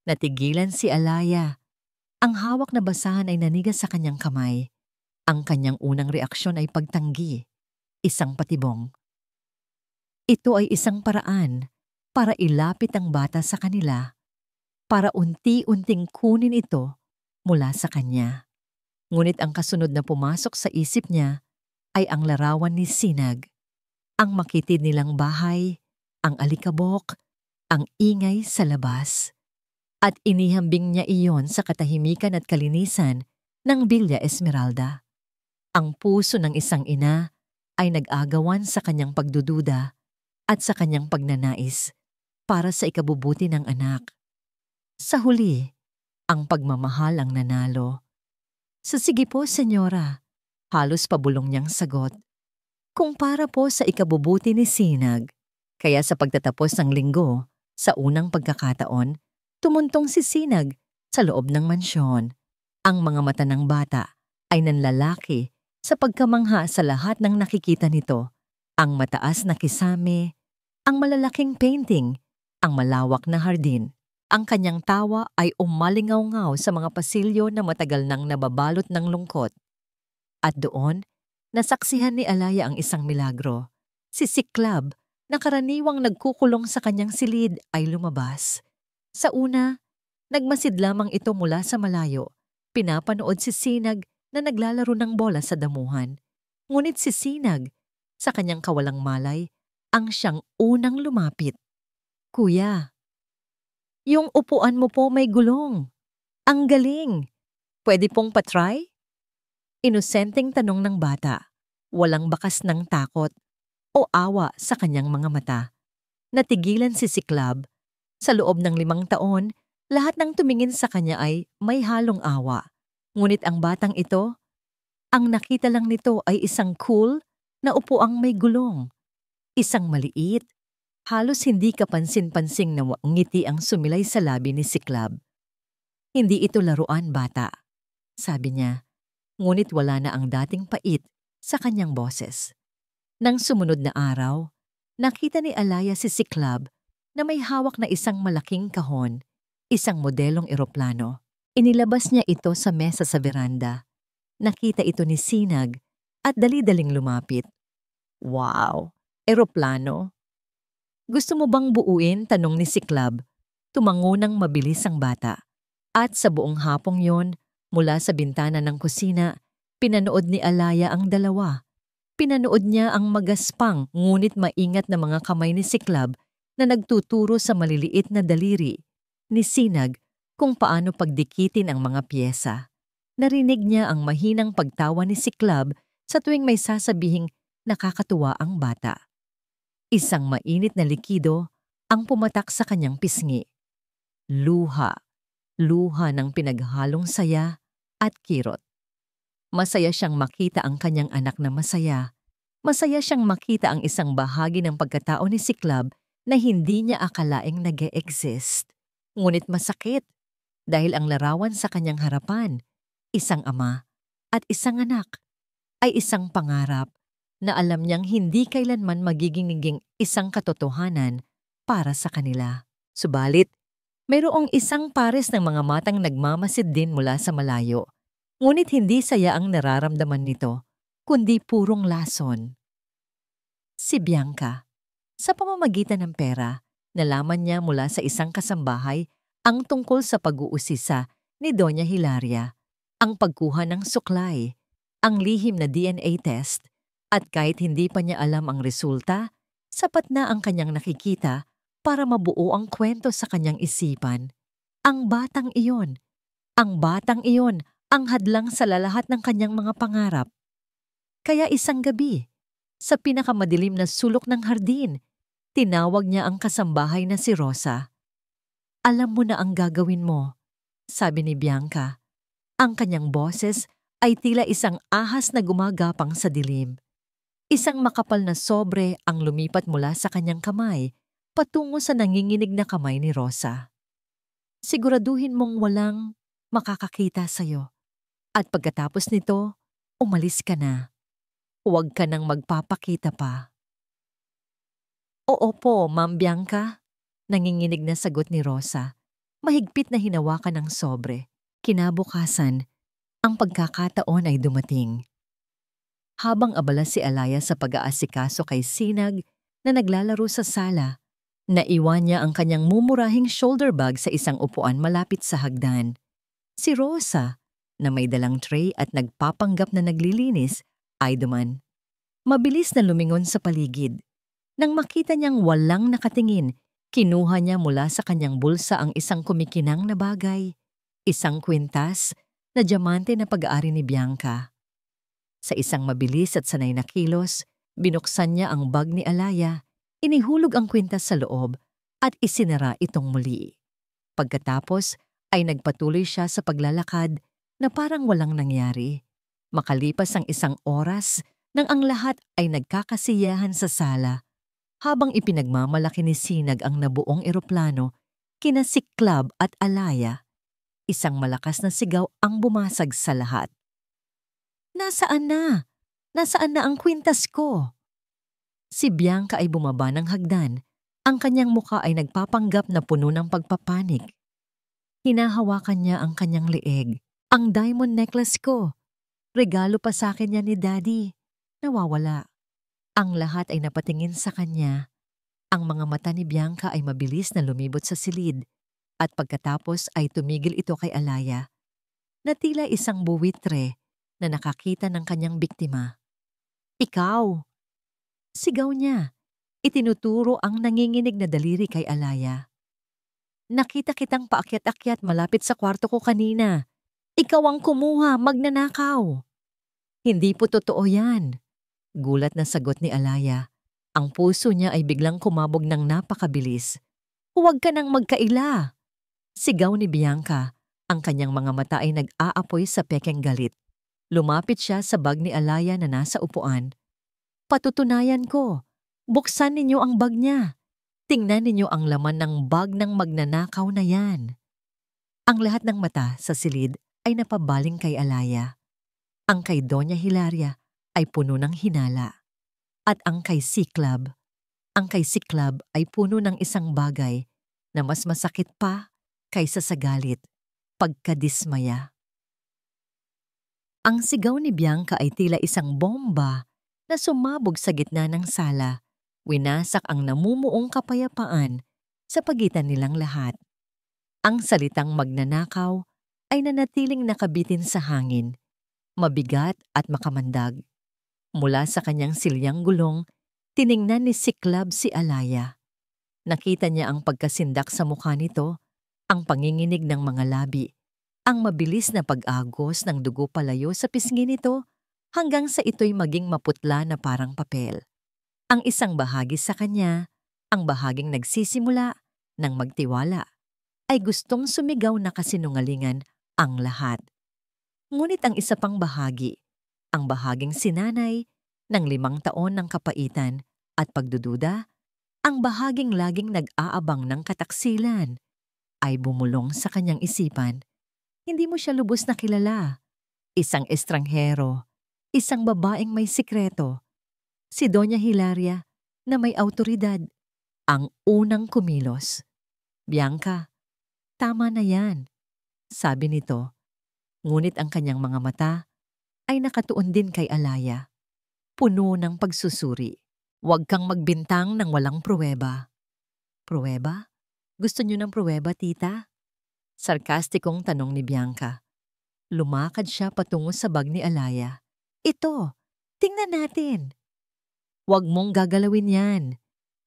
Natigilan si Alaya. Ang hawak na basahan ay nanigas sa kanyang kamay. Ang kanyang unang reaksyon ay pagtanggi, isang patibong. Ito ay isang paraan para ilapit ang bata sa kanila, para unti-unting kunin ito mula sa kanya. Ngunit ang kasunod na pumasok sa isip niya ay ang larawan ni Sinag, ang makitid nilang bahay, ang alikabok, ang ingay sa labas. At inihambing niya iyon sa katahimikan at kalinisan ng Villa Esmeralda. Ang puso ng isang ina ay nag-agawan sa kanyang pagdududa at sa kanyang pagnanais para sa ikabubuti ng anak. Sa huli, ang pagmamahal ang nanalo. Sa sige po, senyora, halos pabulong niyang sagot. Kung para po sa ikabubuti ni Sinag, kaya sa pagtatapos ng linggo Sa unang pagkakataon, tumuntong si Sinag sa loob ng mansyon. Ang mga mata ng bata ay nanlalaki sa pagkamangha sa lahat ng nakikita nito. Ang mataas na kisame, ang malalaking painting, ang malawak na hardin. Ang kanyang tawa ay umalingaw-ngaw sa mga pasilyo na matagal nang nababalot ng lungkot. At doon, nasaksihan ni Alaya ang isang milagro. Si Siklab, na karaniwang nagkukulong sa kanyang silid, ay lumabas. Sa una, nagmasid lamang ito mula sa malayo. Pinapanood si Sinag na naglalaro ng bola sa damuhan. Ngunit si Sinag, sa kanyang kawalang malay, ang siyang unang lumapit. "Kuya, yung upuan mo po may gulong. Ang galing! Pwede pong patry?" Inosenteng tanong ng bata. Walang bakas ng takot o awa sa kanyang mga mata. Natigilan si Siklab. Sa loob ng 5 taon, lahat ng tumingin sa kanya ay may halong awa. Ngunit ang batang ito, ang nakita lang nito ay isang cool na upuang may gulong. Isang maliit, halos hindi kapansin-pansing na ngiti ang sumilay sa labi ni Siklab. "Hindi ito laruan, bata," sabi niya. Ngunit wala na ang dating pait sa kanyang boses. Nang sumunod na araw, nakita ni Alaya si Siklab na may hawak na isang malaking kahon, isang modelong eroplano. Inilabas niya ito sa mesa sa veranda. Nakita ito ni Sinag at dali-daling lumapit. "Wow! Eroplano? Gusto mo bang buuin?" tanong ni Siklab. Tumango ng mabilis ang bata. At sa buong hapong yon, mula sa bintana ng kusina, pinanood ni Alaya ang dalawa. Pinanood niya ang magaspang ngunit maingat na mga kamay ni Siklab na nagtuturo sa maliliit na daliri ni Sinag kung paano pagdikitin ang mga piyesa. Narinig niya ang mahinang pagtawa ni Siklab sa tuwing may sasabihing nakakatuwa ang bata. Isang mainit na likido ang pumatak sa kanyang pisngi. Luha. Luha ng pinaghalong saya at kirot. Masaya siyang makita ang kanyang anak na masaya. Masaya siyang makita ang isang bahagi ng pagkatao ni Siklab na hindi niya akalaing nag-e-exist. Ngunit masakit dahil ang larawan sa kanyang harapan, isang ama at isang anak, ay isang pangarap na alam niyang hindi kailanman magiging isang katotohanan para sa kanila. Subalit, mayroong isang pares ng mga matang nagmamasid din mula sa malayo. Ngunit hindi saya ang nararamdaman nito, kundi purong lason. Si Bianca. Sa pamamagitan ng pera, nalaman niya mula sa isang kasambahay ang tungkol sa pag-uusisa ni Doña Hilaria, ang pagkuha ng suklay, ang lihim na DNA test, at kahit hindi pa niya alam ang resulta, sapat na ang kanyang nakikita para mabuo ang kwento sa kanyang isipan. Ang batang iyon ang hadlang sa lahat ng kanyang mga pangarap. Kaya isang gabi, sa pinakamadilim na sulok ng hardin, tinawag niya ang kasambahay na si Rosa. "Alam mo na ang gagawin mo," sabi ni Bianca. Ang kanyang boses ay tila isang ahas na gumagapang sa dilim. Isang makapal na sobre ang lumipat mula sa kanyang kamay patungo sa nanginginig na kamay ni Rosa. "Siguraduhin mong walang makakakita sa'yo. At pagkatapos nito, umalis ka na. Huwag ka nang magpapakita pa." "Oo po, Ma'am Bianca," nanginginig na sagot ni Rosa. Mahigpit na hinawakan ng sobre. Kinabukasan, ang pagkakataon ay dumating. Habang abala si Alaya sa pag-aasikaso kay Sinag na naglalaro sa sala, naiwan niya ang kanyang mumurahing shoulder bag sa isang upuan malapit sa hagdan. Si Rosa, na may dalang tray at nagpapanggap na naglilinis, ay duman. Mabilis na lumingon sa paligid. Nang makita niyang walang nakatingin, kinuha niya mula sa kanyang bulsa ang isang kumikinang na bagay, isang kwintas na diamante na pag-aari ni Bianca. Sa isang mabilis at sanay na kilos, binuksan niya ang bag ni Alaya, inihulog ang kwintas sa loob at isinara itong muli. Pagkatapos ay nagpatuloy siya sa paglalakad na parang walang nangyari. Makalipas ang 1 oras nang ang lahat ay nagkakasiyahan sa sala, Habang ipinagmamalaki ni Sinag ang nabuong eroplano, kina Siklab at Alaya, isang malakas na sigaw ang bumasag sa lahat. Nasaan na? Nasaan na ang kwintas ko? Si Bianca ay bumaba ng hagdan. Ang kanyang muka ay nagpapanggap na puno ng pagpapanik. Hinahawakan niya ang kanyang leeg. Ang diamond necklace ko. Regalo pa sa akin yan ni Daddy. Nawawala. Ang lahat ay napatingin sa kanya. Ang mga mata ni Bianca ay mabilis na lumibot sa silid at pagkatapos ay tumigil ito kay Alaya na tila isang buwitre na nakakita ng kanyang biktima. Ikaw! Sigaw niya. Itinuturo ang nanginginig na daliri kay Alaya. Nakita kitang paakyat-akyat malapit sa kwarto ko kanina. Ikaw ang kumuha, magnanakaw. Hindi po totoo yan. Gulat na sagot ni Alaya. Ang puso niya ay biglang kumabog ng napakabilis. Huwag ka nang magkaila. Sigaw ni Bianca. Ang kanyang mga mata ay nag-aapoy sa pekeng galit. Lumapit siya sa bag ni Alaya na nasa upuan. Patutunayan ko. Buksan ninyo ang bag niya. Tingnan ninyo ang laman ng bag ng magnanakaw na yan. Ang lahat ng mata sa silid ay napabaling kay Alaya. Ang kay Doña Hilaria ay puno ng hinala. At ang kay Siklab ay puno ng isang bagay na mas masakit pa kaysa sa galit, pagkadismaya. Ang sigaw ni Bianca ay tila isang bomba na sumabog sa gitna ng sala. Winasak ang namumuong kapayapaan sa pagitan nilang lahat. Ang salitang magnanakaw ay nanatiling nakabitin sa hangin, mabigat at makamandag. Mula sa kanyang silyang gulong, tiningnan ni Siklab si Alaya. Nakita niya ang pagkasindak sa mukha nito, ang panginginig ng mga labi, ang mabilis na pag-agos ng dugo palayo sa pisngi nito hanggang sa ito'y maging maputla na parang papel. Ang isang bahagi sa kanya, ang bahaging nagsisimula ng magtiwala, ay gustong sumigaw na kasinungalingan ang lahat. Ngunit ang isa pang bahagi, ang bahaging sinanay ng 5 taon ng kapaitan at pagdududa, ang bahaging laging nag-aabang ng kataksilan, ay bumulong sa kanyang isipan. Hindi mo siya lubos na kilala. Isang estranghero, isang babaeng may sikreto. Si Doña Hilaria na may awtoridad, ang unang kumilos. Bianca, tama na yan, sabi nito. Ngunit ang kanyang mga mata ay nakatuon din kay Alaya. Puno ng pagsusuri. Huwag kang magbintang ng walang pruweba. Pruweba? Gusto niyo ng pruweba, tita? Sarkastikong tanong ni Bianca. Lumakad siya patungo sa bag ni Alaya. Ito, tingnan natin. Huwag mong gagalawin yan.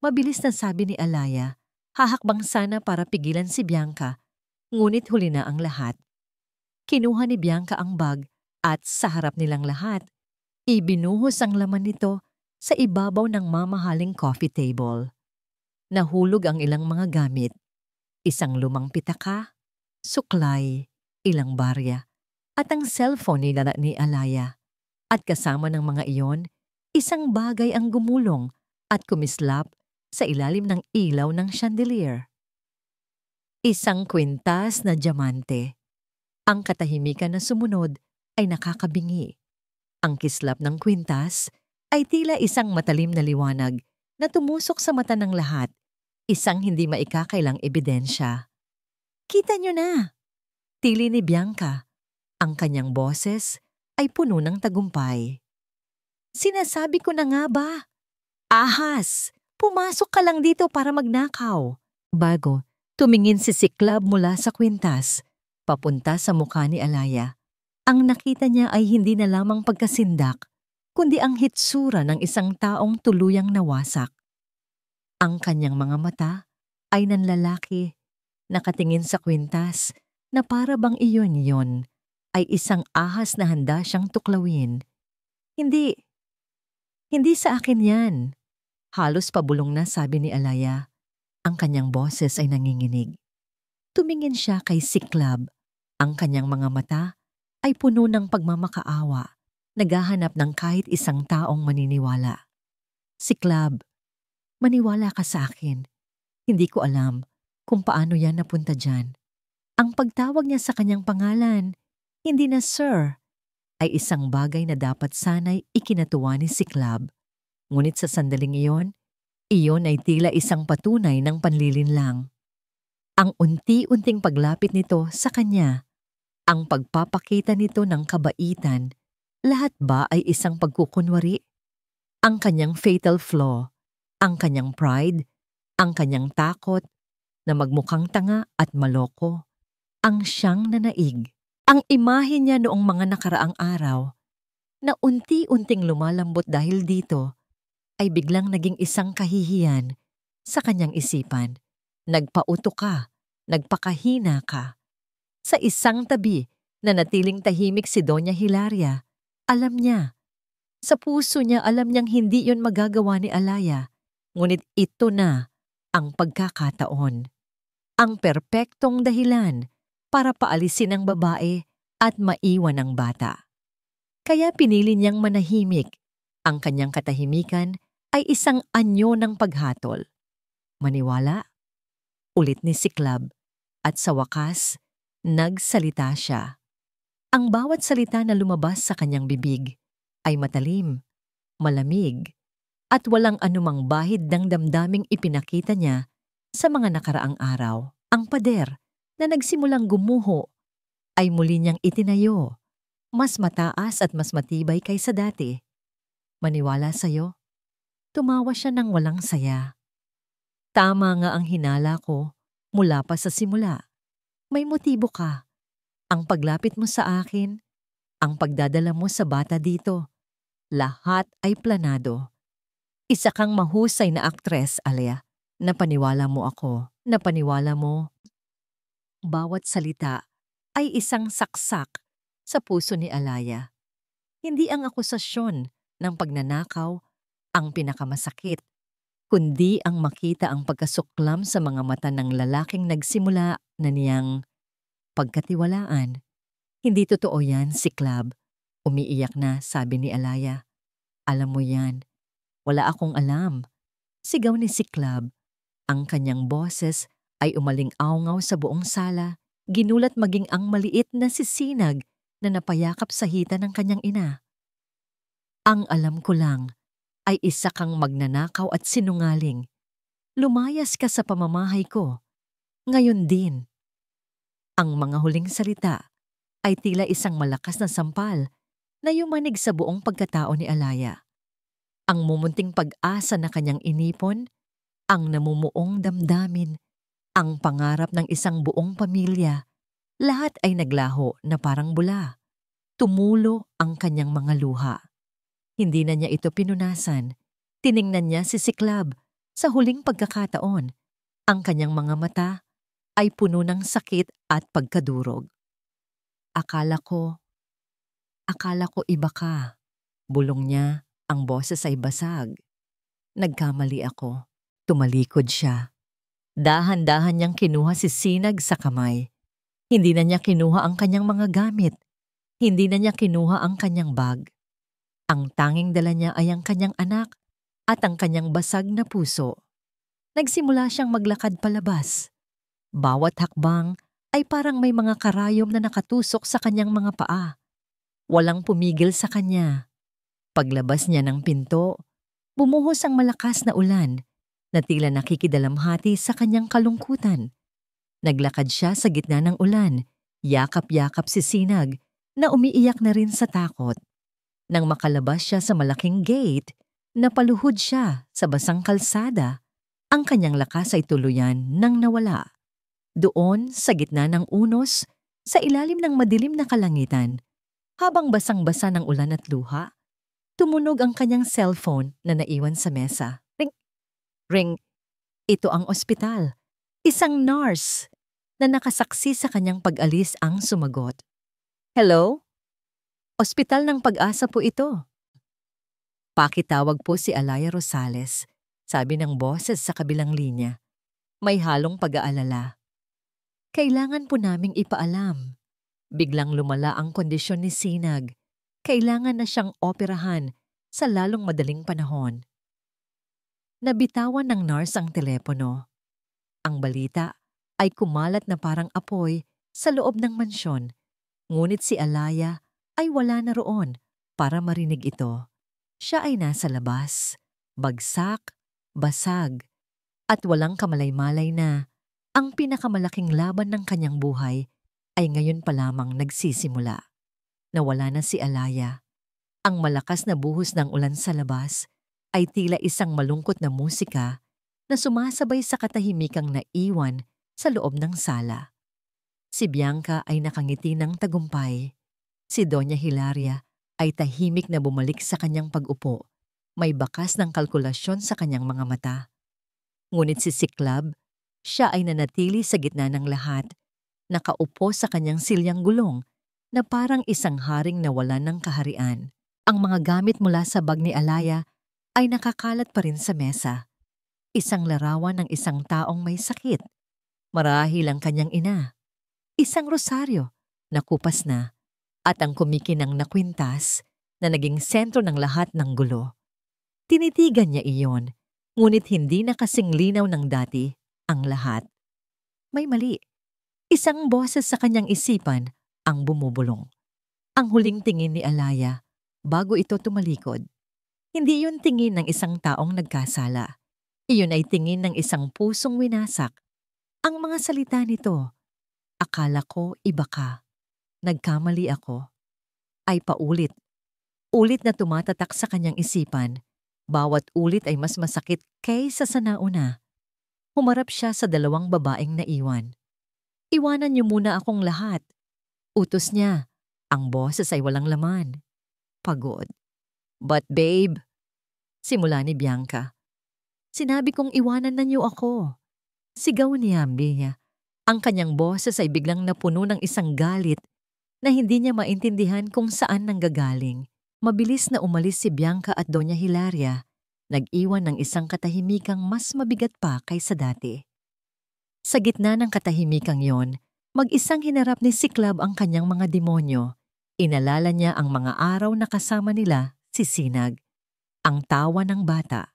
Mabilis na sabi ni Alaya. Hahakbang sana para pigilan si Bianca, ngunit huli na ang lahat. Kinuha ni Bianca ang bag at sa harap nilang lahat, ibinuhos ang laman nito sa ibabaw ng mamahaling coffee table. Nahulog ang ilang mga gamit. Isang lumang pitaka, suklay, ilang barya, at ang cellphone ni Alaya. At kasama ng mga iyon, isang bagay ang gumulong at kumislap sa ilalim ng ilaw ng chandelier. Isang kwintas na diamante. Ang katahimikan na sumunod ay nakakabingi. Ang kislap ng kwintas ay tila isang matalim na liwanag na tumusok sa mata ng lahat, isang hindi maikakailang ebidensya. Kita niyo na! Tili ni Bianca. Ang kanyang boses ay puno ng tagumpay. Sinasabi ko na nga ba? Ahas! Pumasok ka lang dito para magnakaw. Bago, tumingin si Siklab mula sa kwintas, papunta sa mukha ni Alaya. Ang nakita niya ay hindi na lamang pagkasindak, kundi ang hitsura ng isang taong tuluyang nawasak. Ang kanyang mga mata ay nanlalaki, nakatingin sa kwintas na para bang iyon ay isang ahas na handa siyang tuklawin. Hindi sa akin yan. Halos pabulong na sabi ni Alaya. Ang kanyang boses ay nanginginig. Tumingin siya kay Siklab. Ang kanyang mga mata ay puno ng pagmamakaawa, naghahanap ng kahit isang taong maniniwala. Siklab, Maniwala ka sa akin. Hindi ko alam kung paano yan napunta dyan. Ang pagtawag niya sa kanyang pangalan, hindi na sir, ay isang bagay na dapat sana'y ikinatuwa ni si Club. Ngunit sa sandaling iyon ay tila isang patunay ng panlilinlang. Ang unti-unting paglapit nito sa kanya, ang pagpapakita nito ng kabaitan, lahat ba ay isang pagkukunwari? Ang kanyang fatal flaw, ang kanyang pride, ang kanyang takot na magmukhang tanga at maloko, ang siyang nanaig. Ang imahe niya noong mga nakaraang araw na unti-unting lumalambot dahil dito ay biglang naging isang kahihiyan sa kanyang isipan. Nagpauto ka, nagpakahina ka. Sa isang tabi na natiling tahimik si Doña Hilaria, alam niya. Sa puso niya alam niyang hindi yon magagawa ni Alaya, ngunit ito na ang pagkakataon. Ang perpektong dahilan para paalisin ang babae at maiwan ang bata. Kaya pinili niyang manahimik. Ang kanyang katahimikan ay isang anyo ng paghatol. Maniwala? Ulit ni si Club. At sa wakas, nagsalita siya. Ang bawat salita na lumabas sa kanyang bibig ay matalim, malamig, at walang anumang bahid ng damdaming ipinakita niya sa mga nakaraang araw. Ang pader na nagsimulang gumuho ay muli niyang itinayo, mas mataas at mas matibay kaysa dati. Maniwala sa'yo? Tumawa siya ng walang saya. Tama nga ang hinala ko mula pa sa simula. May motibo ka. Ang paglapit mo sa akin, ang pagdadala mo sa bata dito, lahat ay planado. Isa kang mahusay na aktres, Alaya. Napaniwala mo ako. Napaniwala mo. Bawat salita ay isang saksak sa puso ni Alaya. Hindi ang akusasyon ng pagnanakaw ang pinakamasakit, kundi ang makita ang pagkasuklam sa mga mata ng lalaking nagsimula na niyang pagkatiwalaan. Hindi totoo yan, si Club. Umiiyak na, sabi ni Alaya. Alam mo yan. Wala akong alam. Sigaw ni si Club. Ang kanyang boses ay umaling-awngaw sa buong sala, ginulat maging ang maliit na si Sinag na napayakap sa hita ng kanyang ina. Ang alam ko lang ay isa kang magnanakaw at sinungaling. Lumayas ka sa pamamahay ko. Ngayon din. Ang mga huling salita ay tila isang malakas na sampal na yumanig sa buong pagkatao ni Alaya. Ang mumunting pag-asa na kanyang inipon, ang namumuong damdamin, ang pangarap ng isang buong pamilya, lahat ay naglaho na parang bula. Tumulo ang kanyang mga luha. Hindi na niya ito pinunasan. Tiningnan niya si Club sa huling pagkakataon. Ang kanyang mga mata ay puno ng sakit at pagkadurog. Akala ko iba ka. Bulong niya, ang boses ay basag. Nagkamali ako. Tumalikod siya. Dahan-dahan niyang kinuha si Sinag sa kamay. Hindi na niya kinuha ang kanyang mga gamit. Hindi na niya kinuha ang kanyang bag. Ang tanging dala niya ay ang kanyang anak at ang kanyang basag na puso. Nagsimula siyang maglakad palabas. Bawat hakbang ay parang may mga karayom na nakatusok sa kanyang mga paa. Walang pumigil sa kanya. Paglabas niya ng pinto, bumuhos ang malakas na ulan na tila nakikidalamhati sa kanyang kalungkutan. Naglakad siya sa gitna ng ulan, yakap-yakap si Sinag na umiiyak na rin sa takot. Nang makalabas siya sa malaking gate, napaluhod siya sa basang kalsada. Ang kanyang lakas ay tuluyan nang nawala. Doon, sa gitna ng unos, sa ilalim ng madilim na kalangitan, habang basang-basa ng ulan at luha, tumunog ang kanyang cellphone na naiwan sa mesa. Ring! Ring! Ito ang ospital. Isang nurse na nakasaksi sa kanyang pag-alis ang sumagot. Hello? Ospital ng Pag-asa po ito. Pakitawag po si Alaya Rosales, sabi ng boses sa kabilang linya. May halong pag-aalala. Kailangan po naming ipaalam. Biglang lumala ang kondisyon ni Sinag. Kailangan na siyang operahan sa lalong madaling panahon. Nabitawan ng nurse ang telepono. Ang balita ay kumalat na parang apoy sa loob ng mansyon, ngunit si Alaya ay wala na roon para marinig ito. Siya ay nasa labas, bagsak, basag, at walang kamalay-malay na ang pinakamalaking laban ng kanyang buhay ay ngayon pa lamang nagsisimula. Nawala na si Alaya. Ang malakas na buhos ng ulan sa labas ay tila isang malungkot na musika na sumasabay sa katahimikang naiwan sa loob ng sala. Si Bianca ay nakangiti ng tagumpay. Si Doña Hilaria ay tahimik na bumalik sa kanyang pag-upo. May bakas ng kalkulasyon sa kanyang mga mata. Ngunit si Siklab, siya ay nanatili sa gitna ng lahat, nakaupo sa kanyang silyang gulong na parang isang haring nawalan ng kaharian. Ang mga gamit mula sa bag ni Alaya ay nakakalat pa rin sa mesa. Isang larawan ng isang taong may sakit. Marahil ang kanyang ina. Isang rosaryo na kupas na at ang kumikinang na kwintas na naging sentro ng lahat ng gulo. Tinitigan niya iyon, ngunit hindi na kasing linaw ng dati ang lahat. May mali. Isang boses sa kanyang isipan ang bumubulong. Ang huling tingin ni Alaya bago ito tumalikod. Hindi yun tingin ng isang taong nagkasala. Iyon ay tingin ng isang pusong winasak. Ang mga salita nito, akala ko iba ka, nagkamali ako, ay paulit. Ulit na tumatatak sa kanyang isipan. Bawat ulit ay mas masakit kaysa sa nauna. Humarap siya sa dalawang babaeng naiwan. Iwanan niyo muna akong lahat. Utos niya. Ang boses ay walang laman. Pagod. But babe, simula ni Bianca. Sinabi kong iwanan na niyo ako. Sigaw ni Ambia. Ang kanyang boses ay biglang napuno ng isang galit na hindi niya maintindihan kung saan nanggagaling. Mabilis na umalis si Bianca at Doña Hilaria, nag-iwan ng isang katahimikang mas mabigat pa kaysa dati. Sa gitna ng katahimikang yon, mag-isang hinarap ni Siklab ang kanyang mga demonyo. Inalala niya ang mga araw na kasama nila si Sinag, ang tawa ng bata,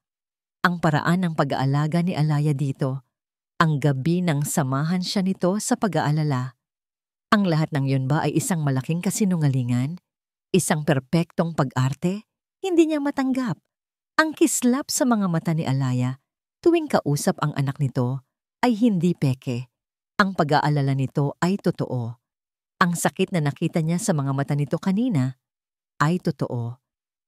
ang paraan ng pag-aalaga ni Alaya dito, ang gabi nang samahan siya nito sa pag-aalala. Ang lahat ng yun ba ay isang malaking kasinungalingan? Isang perpektong pag-arte? Hindi niya matanggap. Ang kislap sa mga mata ni Alaya tuwing kausap ang anak nito ay hindi peke. Ang pag-aalala nito ay totoo. Ang sakit na nakita niya sa mga mata nito kanina ay totoo.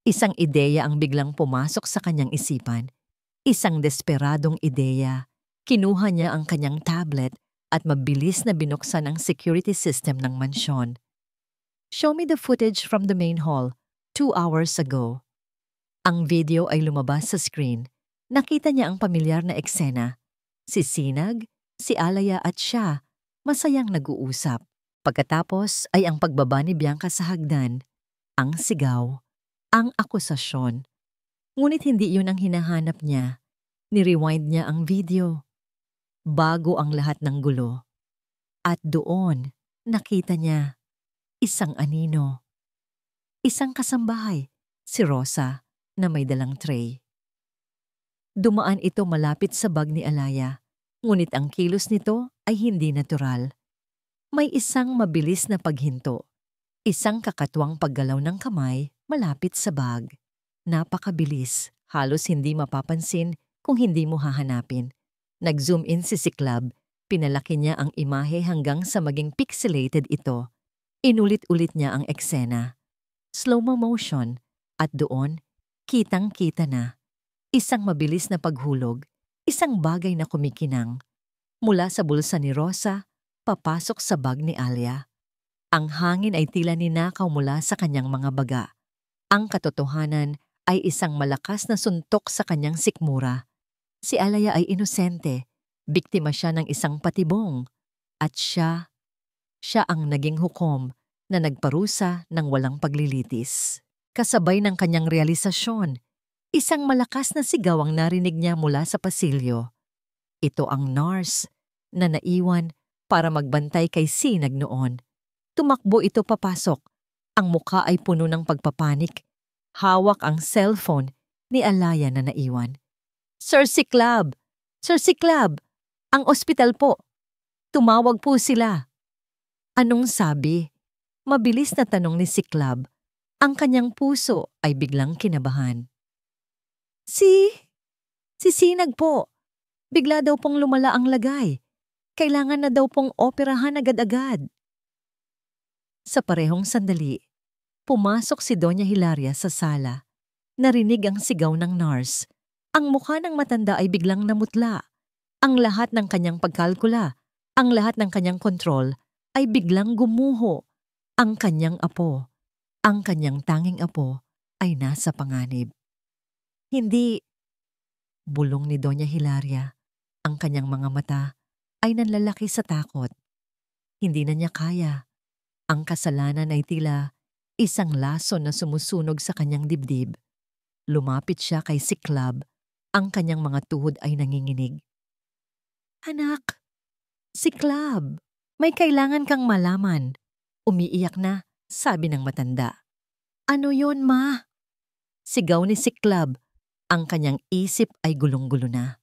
Isang ideya ang biglang pumasok sa kanyang isipan. Isang desperadong ideya. Kinuha niya ang kanyang tablet at mabilis na binuksan ang security system ng mansyon. Show me the footage from the main hall 2 hours ago. Ang video ay lumabas sa screen. Nakita niya ang pamilyar na eksena. Si Sinag, si Alaya at siya, masayang nag-uusap. Pagkatapos ay ang pagbaba ni Bianca sa hagdan, ang sigaw, ang akusasyon. Ngunit hindi yun ang hinahanap niya. Ni-rewind niya ang video. Bago ang lahat ng gulo. At doon, nakita niya isang anino. Isang kasambahay, si Rosa, na may dalang tray. Dumaan ito malapit sa bag ni Alaya, ngunit ang kilos nito ay hindi natural. May isang mabilis na paghinto, isang kakatwang paggalaw ng kamay malapit sa bag. Napakabilis, halos hindi mapapansin kung hindi mo hahanapin. Nag-zoom in si Siklab, pinalaki niya ang imahe hanggang sa maging pixelated ito. Inulit-ulit niya ang eksena. Slow-mo motion, at doon, kitang-kita na. Isang mabilis na paghulog, isang bagay na kumikinang. Mula sa bulsa ni Rosa, papasok sa bag ni Alia. Ang hangin ay tila ninakaw mula sa kanyang mga baga. Ang katotohanan ay isang malakas na suntok sa kanyang sikmura. Si Alaya ay inosente, biktima siya ng isang patibong. At siya ang naging hukom na nagparusa ng walang paglilitis. Kasabay ng kanyang realisasyon, isang malakas na sigaw ang narinig niya mula sa pasilyo. Ito ang nurse na naiwan para magbantay kay Sinag noon. Tumakbo ito papasok. Ang mukha ay puno ng pagpapanik. Hawak ang cellphone ni Alaya na naiwan. Sir Siklab! Sir Siklab! Ang ospital po! Tumawag po sila! Anong sabi? Mabilis na tanong ni Siklab. Ang kanyang puso ay biglang kinabahan. Si Sinag po! Bigla daw pong lumala ang lagay. Kailangan na daw pong operahan agad-agad. Sa parehong sandali, pumasok si Doña Hilaria sa sala. Narinig ang sigaw ng nurse. Ang mukha ng matanda ay biglang namutla. Ang lahat ng kanyang pagkalkula, ang lahat ng kanyang kontrol ay biglang gumuho. Ang kanyang apo, ang kanyang tanging apo ay nasa panganib. Hindi, bulong ni Doña Hilaria. Ang kanyang mga mata ay nanlalaki sa takot. Hindi na niya kaya. Ang kasalanan ay tila isang lason na sumusunog sa kanyang dibdib. Lumapit siya kay Siklab. Ang kanyang mga tuhod ay nanginginig. Anak, Siklab, may kailangan kang malaman. Umiiyak na, sabi ng matanda. Ano yon, ma? Sigaw ni Siklab. Ang kanyang isip ay gulong-gulo na.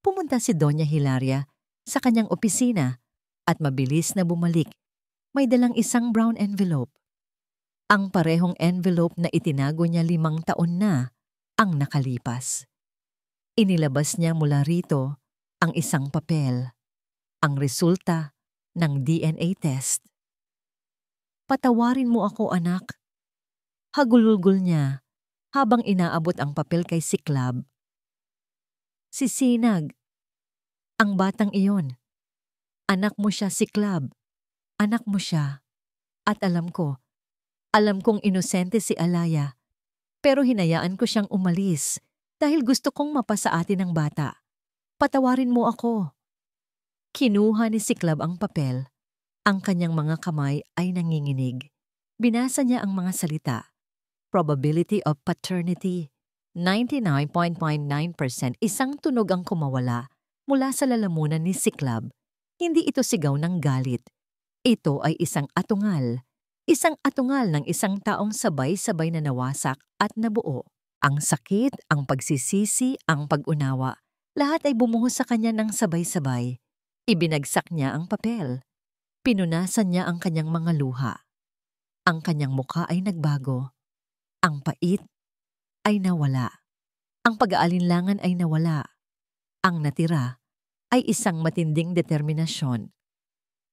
Pumunta si Doña Hilaria sa kanyang opisina at mabilis na bumalik. May dalang isang brown envelope. Ang parehong envelope na itinago niya 5 taon na ang nakalipas. Inilabas niya mula rito ang isang papel, ang resulta ng DNA test. Patawarin mo ako, anak. Hagulgul niya habang inaabot ang papel kay Siklab. Si Sinag, ang batang iyon. Anak mo siya, Siklab. Anak mo siya. At alam kong inosente si Alaya. Pero hinayaan ko siyang umalis dahil gusto kong mapasa atin ang bata. Patawarin mo ako. Kinuha ni Siklab ang papel. Ang kanyang mga kamay ay nanginginig. Binasa niya ang mga salita. Probability of paternity, 99.99%. Isang tunog ang kumawala mula sa lalamunan ni Siklab. Hindi ito sigaw ng galit. Ito ay isang atungal. Isang atungal ng isang taong sabay-sabay na nawasak at nabuo. Ang sakit, ang pagsisisi, ang pag-unawa, lahat ay bumuhos sa kanya ng sabay-sabay. Ibinagsak niya ang papel. Pinunasan niya ang kanyang mga luha. Ang kanyang mukha ay nagbago. Ang pait ay nawala. Ang pag-aalinlangan ay nawala. Ang natira ay isang matinding determinasyon.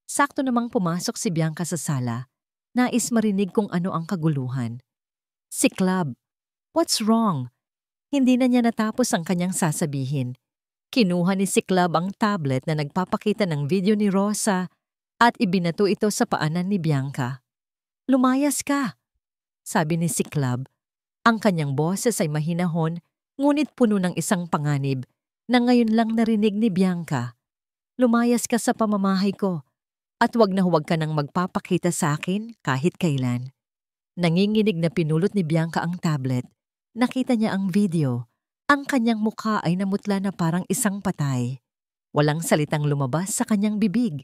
Sakto namang pumasok si Bianca sa sala. Nais marinig kung ano ang kaguluhan. Siklab, what's wrong? Hindi na niya natapos ang kanyang sasabihin. Kinuha ni Siklab ang tablet na nagpapakita ng video ni Rosa at ibinato ito sa paanan ni Bianca. Lumayas ka, sabi ni Siklab. Ang kanyang boses ay mahinahon, ngunit puno ng isang panganib na ngayon lang narinig ni Bianca. Lumayas ka sa pamamahay ko at huwag na huwag ka nang magpapakita sa akin kahit kailan. Nanginginig na pinulot ni Bianca ang tablet. Nakita niya ang video. Ang kanyang mukha ay namutla na parang isang patay. Walang salitang lumabas sa kanyang bibig.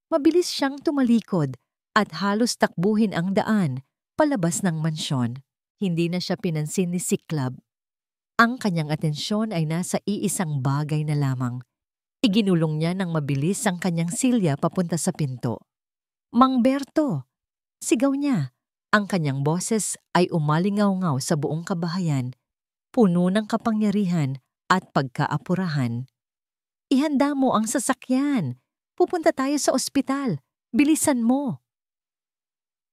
Mabilis siyang tumalikod at halos takbuhin ang daan palabas ng mansyon. Hindi na siya pinansin ni Siklab. Ang kanyang atensyon ay nasa iisang bagay na lamang. Iginulong niya ng mabilis ang kanyang silya papunta sa pinto. Mang Berto! Sigaw niya. Ang kanyang boses ay umalingaw-ngaw sa buong kabahayan, puno ng kapangyarihan at pagkaapurahan. Ihanda mo ang sasakyan. Pupunta tayo sa ospital. Bilisan mo.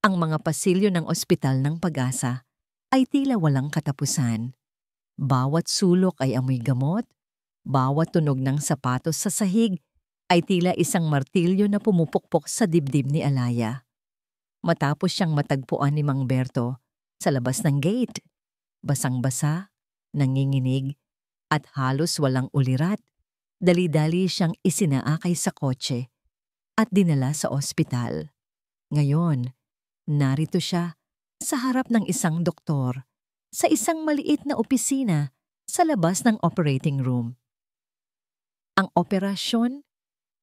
Ang mga pasilyo ng ospital ng Pag-asa ay tila walang katapusan. Bawat sulok ay amoy gamot, bawat tunog ng sapatos sa sahig ay tila isang martilyo na pumupukpok sa dibdib ni Alaya. Matapos siyang matagpuan ni Mang Berto sa labas ng gate, basang-basa, nanginginig, at halos walang ulirat, dali-dali siyang isinaakay sa kotse at dinala sa ospital. Ngayon, narito siya sa harap ng isang doktor, sa isang maliit na opisina sa labas ng operating room. Ang operasyon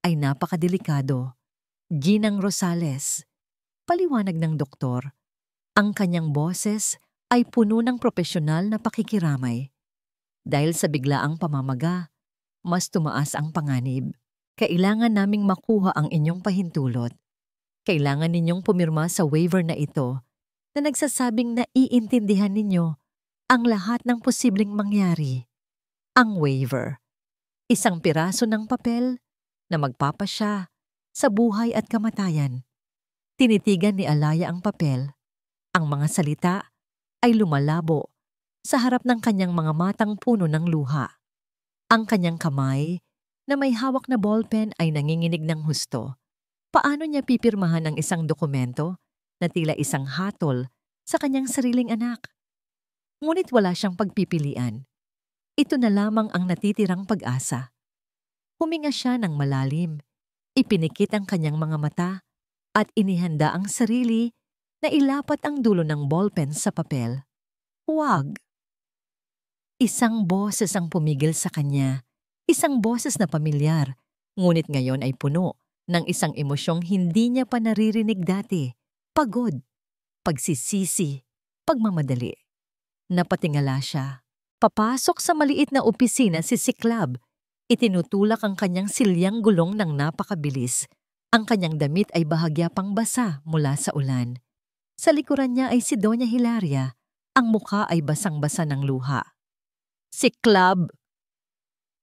ay napakadelikado. Ginang Rosales, paliwanag ng doktor. Ang kanyang boses ay puno ng propesyonal na pakikiramay. Dahil sa biglaang pamamaga, mas tumaas ang panganib. Kailangan naming makuha ang inyong pahintulot. Kailangan ninyong pumirma sa waiver na ito na nagsasabing na iintindihan ninyo ang lahat ng posibleng mangyari. Ang waiver, isang piraso ng papel na magpapasya sa buhay at kamatayan. Tinitigan ni Alaya ang papel. Ang mga salita ay lumalabo sa harap ng kanyang mga matang puno ng luha. Ang kanyang kamay na may hawak na ballpen ay nanginginig ng husto. Paano niya pipirmahan ang isang dokumento na tila isang hatol sa kanyang sariling anak? Ngunit wala siyang pagpipilian. Ito na lamang ang natitirang pag-asa. Huminga siya ng malalim, ipinikit ang kanyang mga mata at inihanda ang sarili na ilapat ang dulo ng ballpen sa papel. Huwag! Isang boses ang pumigil sa kanya, isang boses na pamilyar, ngunit ngayon ay puno ng isang emosyong hindi niya pa naririnig dati. Pagod, pagsisisi, pagmamadali. Napatingala siya. Papasok sa maliit na opisina si Siklab. Itinutulak ang kanyang silyang gulong ng napakabilis. Ang kanyang damit ay bahagya pang basa mula sa ulan. Sa likuran niya ay si Doña Hilaria. Ang mukha ay basang-basa ng luha. Siklab!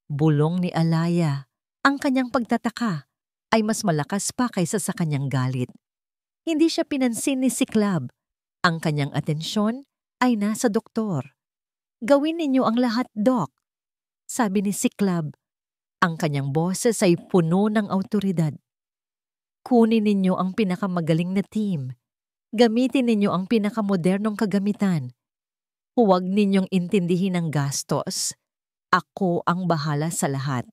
Bulong ni Alaya. Ang kanyang pagtataka ay mas malakas pa kaysa sa kanyang galit. Hindi siya pinansin ni Siklab. Ang kanyang atensyon ay nasa doktor. Gawin ninyo ang lahat, Doc, sabi ni Siklab. Ang kanyang boses ay puno ng awtoridad. Kunin ninyo ang pinakamagaling na team. Gamitin ninyo ang pinakamodernong kagamitan. Huwag ninyong intindihin ang gastos. Ako ang bahala sa lahat.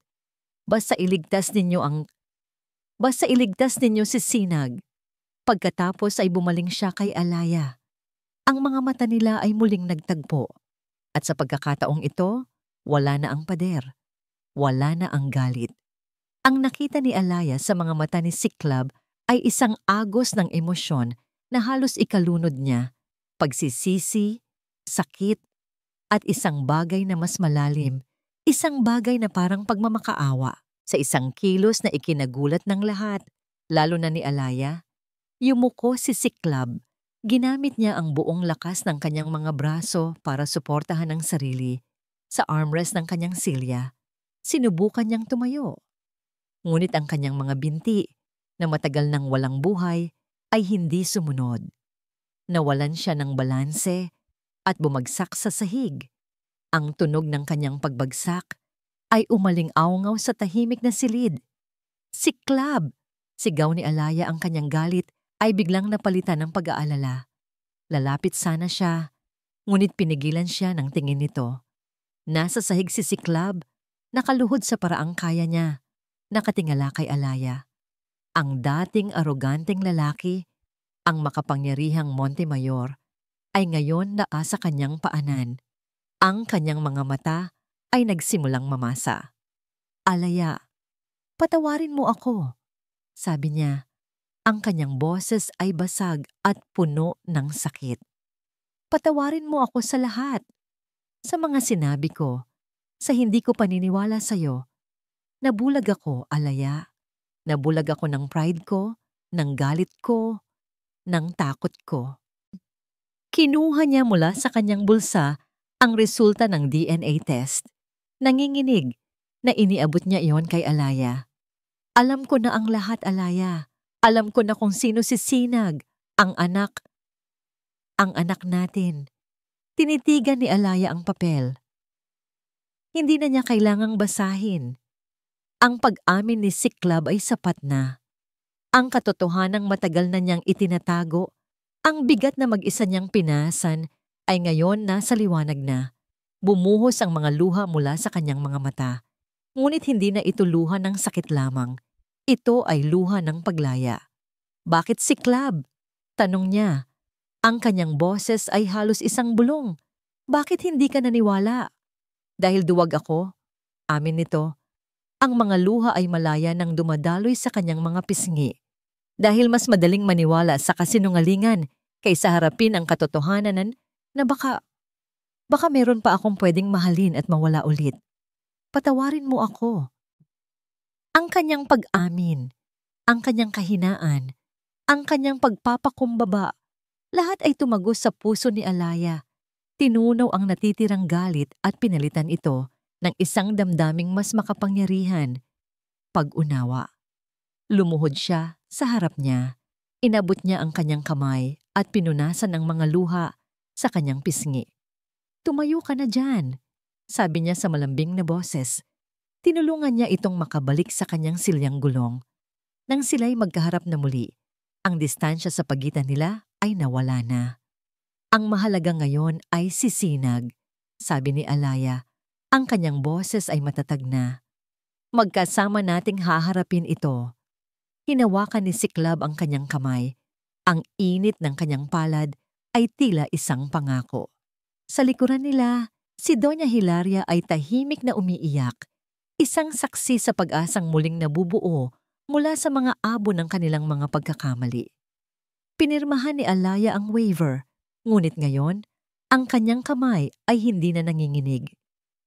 Basta iligtas ninyo si Sinag. Pagkatapos ay bumaling siya kay Alaya. Ang mga mata nila ay muling nagtagpo. At sa pagkakataong ito, wala na ang pader. Wala na ang galit. Ang nakita ni Alaya sa mga mata ni Siklab ay isang agos ng emosyon na halos ikalunod niya, pagsisisi, sakit, at isang bagay na mas malalim, isang bagay na parang pagmamakaawa sa isang kilos na ikinagulat ng lahat, lalo na ni Alaya. Yumuko si Siklab. Ginamit niya ang buong lakas ng kanyang mga braso para suportahan ang sarili sa armrest ng kanyang silya. Sinubukan niyang tumayo. Ngunit ang kanyang mga binti na matagal nang walang buhay ay hindi sumunod. Nawalan siya ng balanse at bumagsak sa sahig. Ang tunog ng kanyang pagbagsak ay umaling-awngaw sa tahimik na silid. Siklab! Sigaw ni Alaya. Ang kanyang galit ay biglang napalitan ng pag-aalala. Lalapit sana siya, ngunit pinigilan siya ng tingin nito. Nasa sahig si Siklab, nakaluhod sa paraang kaya niya, nakatingala kay Alaya. Ang dating aroganteng lalaki, ang makapangyarihang Montemayor, ay ngayon nasa kanyang paanan. Ang kanyang mga mata ay nagsimulang mamasa. Alaya, patawarin mo ako, sabi niya. Ang kanyang boses ay basag at puno ng sakit. Patawarin mo ako sa lahat. Sa mga sinabi ko, sa hindi ko paniniwala sa'yo. Nabulag ako, Alaya. Nabulag ako ng pride ko, ng galit ko, ng takot ko. Kinuha niya mula sa kanyang bulsa ang resulta ng DNA test. Nanginginig na iniabot niya iyon kay Alaya. Alam ko na ang lahat, Alaya. Alam ko na kung sino si Sinag, ang anak natin. Tinitigan ni Alaya ang papel. Hindi na niya kailangang basahin. Ang pag-amin ni Siklab ay sapat na. Ang katotohanang matagal na niyang itinatago, ang bigat na mag-isa niyang pinasan, ay ngayon nasa liwanag na. Bumuhos ang mga luha mula sa kanyang mga mata. Ngunit hindi na ito luha ng sakit lamang. Ito ay luha ng paglaya. Bakit Siklab? Tanong niya. Ang kanyang boses ay halos isang bulong. Bakit hindi ka naniwala? Dahil duwag ako? Amin nito. Ang mga luha ay malaya nang dumadaloy sa kanyang mga pisngi. Dahil mas madaling maniwala sa kasinungalingan kaysa harapin ang katotohanan na baka Baka meron pa akong pwedeng mahalin at mawala ulit. Patawarin mo ako. Ang kanyang pag-amin, ang kanyang kahinaan, ang kanyang pagpapakumbaba, lahat ay tumagos sa puso ni Alaya. Tinunaw ang natitirang galit at pinalitan ito ng isang damdaming mas makapangyarihan, pag-unawa. Lumuhod siya sa harap niya. Inabot niya ang kanyang kamay at pinunasan ng mga luha sa kanyang pisngi. "Tumayo ka na dyan," sabi niya sa malambing na boses. Tinulungan niya itong makabalik sa kanyang silyang gulong. Nang sila'y magkaharap na muli, ang distansya sa pagitan nila ay nawala na. "Ang mahalaga ngayon ay sisinag," sabi ni Alaya. Ang kanyang boses ay matatag na. "Magkasama nating haharapin ito." Hinawakan ni Siklab ang kanyang kamay. Ang init ng kanyang palad ay tila isang pangako. Sa likuran nila, si Doña Hilaria ay tahimik na umiiyak, isang saksi sa pag-asang muling nabubuo mula sa mga abo ng kanilang mga pagkakamali. Pinirmahan ni Alaya ang waiver, ngunit ngayon, ang kanyang kamay ay hindi na nanginginig.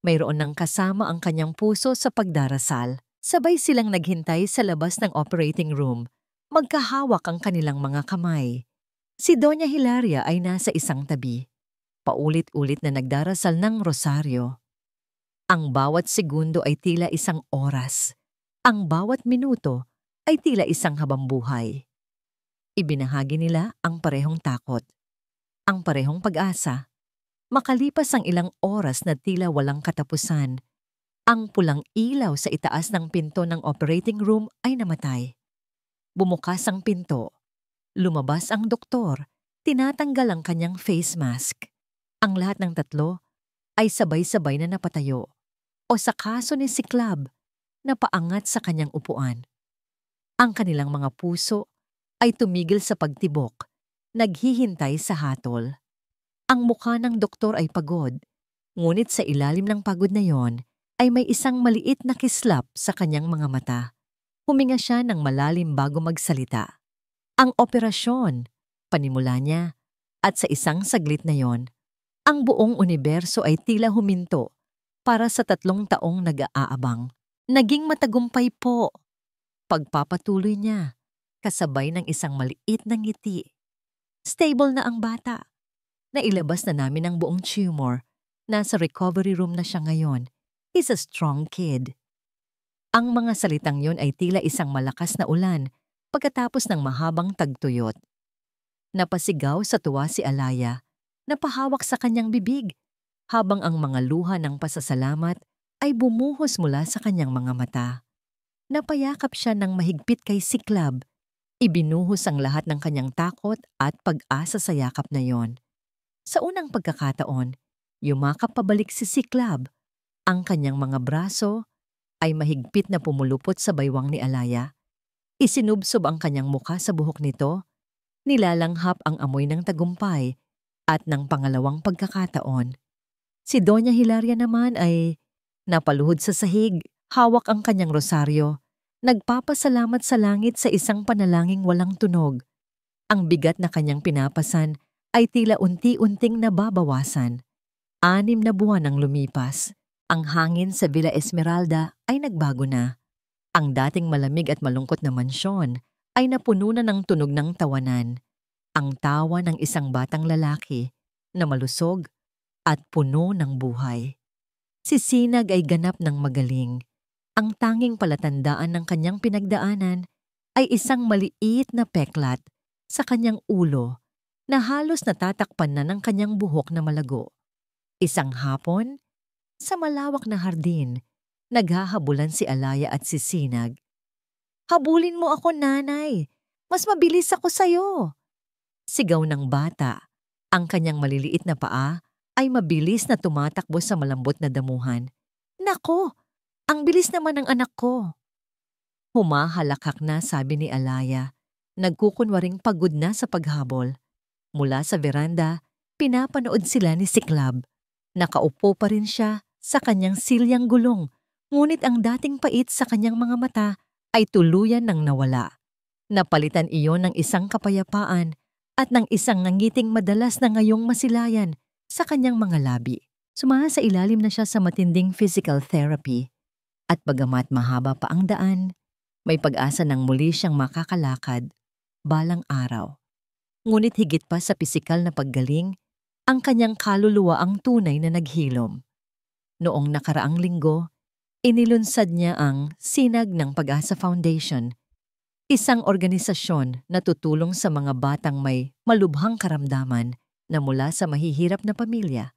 Mayroon ng kasama ang kanyang puso sa pagdarasal. Sabay silang naghintay sa labas ng operating room, magkahawak ang kanilang mga kamay. Si Doña Hilaria ay nasa isang tabi, paulit-ulit na nagdarasal ng rosaryo. Ang bawat segundo ay tila isang oras. Ang bawat minuto ay tila isang habambuhay. Ibinahagi nila ang parehong takot, ang parehong pag-asa. Makalipas ang ilang oras na tila walang katapusan, ang pulang ilaw sa itaas ng pinto ng operating room ay namatay. Bumukas ang pinto. Lumabas ang doktor. Tinatanggal ang kanyang face mask. Ang lahat ng tatlo ay sabay-sabay na napatayo. O sa kaso ni Siklab, napaangat sa kanyang upuan. Ang kanilang mga puso ay tumigil sa pagtibok, naghihintay sa hatol. Ang mukha ng doktor ay pagod, ngunit sa ilalim ng pagod na yon, ay may isang maliit na kislap sa kanyang mga mata. Huminga siya ng malalim bago magsalita. Ang operasyon, panimula niya, at sa isang saglit na yon, ang buong universo ay tila huminto para sa 3 taong nag-aabang. "Naging matagumpay po," pagpapatuloy niya, kasabay ng isang maliit na ngiti. "Stable na ang bata. Nailabas na namin ang buong tumor. Nasa recovery room na siya ngayon. He's a strong kid." Ang mga salitang yon ay tila isang malakas na ulan pagkatapos ng mahabang tagtuyot. Napasigaw sa tuwa si Alaya, napahawak sa kanyang bibig, habang ang mga luha ng pasasalamat ay bumuhos mula sa kanyang mga mata. Napayakap siya ng mahigpit kay Siklab. Ibinuhos ang lahat ng kanyang takot at pag-asa sa yakap na yon. Sa unang pagkakataon, yumakap pabalik si Siklab. Ang kanyang mga braso ay mahigpit na pumulupot sa baywang ni Alaya. Isinubsob ang kanyang mukha sa buhok nito, nilalanghap ang amoy ng tagumpay at ng pangalawang pagkakataon. Si Doña Hilaria naman ay napaluhod sa sahig, hawak ang kanyang rosaryo, nagpapasalamat sa langit sa isang panalangin walang tunog. Ang bigat na kanyang pinapasan ay tila unti-unting nababawasan. 6 na buwan ang lumipas. Ang hangin sa Villa Esmeralda ay nagbago na. Ang dating malamig at malungkot na mansyon ay napuno na ng tunog ng tawanan. Ang tawa ng isang batang lalaki na malusog at puno ng buhay. Si Sinag ay ganap ng magaling. Ang tanging palatandaan ng kanyang pinagdaanan ay isang maliit na peklat sa kanyang ulo na halos natatakpan na ng kanyang buhok na malago. Isang hapon, sa malawak na hardin, naghahabulan si Alaya at si Sinag. "Habulin mo ako, nanay! Mas mabilis ako sa'yo!" Sigaw ng bata. Ang kanyang maliliit na paa ay mabilis na tumatakbo sa malambot na damuhan. "Nako! Ang bilis naman ng anak ko!" Humahalakak na, sabi ni Alaya. Nagkukunwaring pagod na sa paghabol. Mula sa veranda, pinapanood sila ni Siklab. Nakaupo pa rin siya sa kanyang silyang gulong, ngunit ang dating pait sa kanyang mga mata ay tuluyan nang nawala. Napalitan iyon ng isang kapayapaan at ng isang nangiting madalas na ngayong masilayan sa kanyang mga labi. Sumasa ilalim na siya sa matinding physical therapy at bagamat mahaba pa ang daan, may pag-asa ng muli siyang makakalakad balang araw. Ngunit higit pa sa pisikal na paggaling, ang kanyang kaluluwa ang tunay na naghilom. Noong nakaraang linggo, inilunsad niya ang Sinag ng Pag-asa Foundation, isang organisasyon na tutulong sa mga batang may malubhang karamdaman na mula sa mahihirap na pamilya.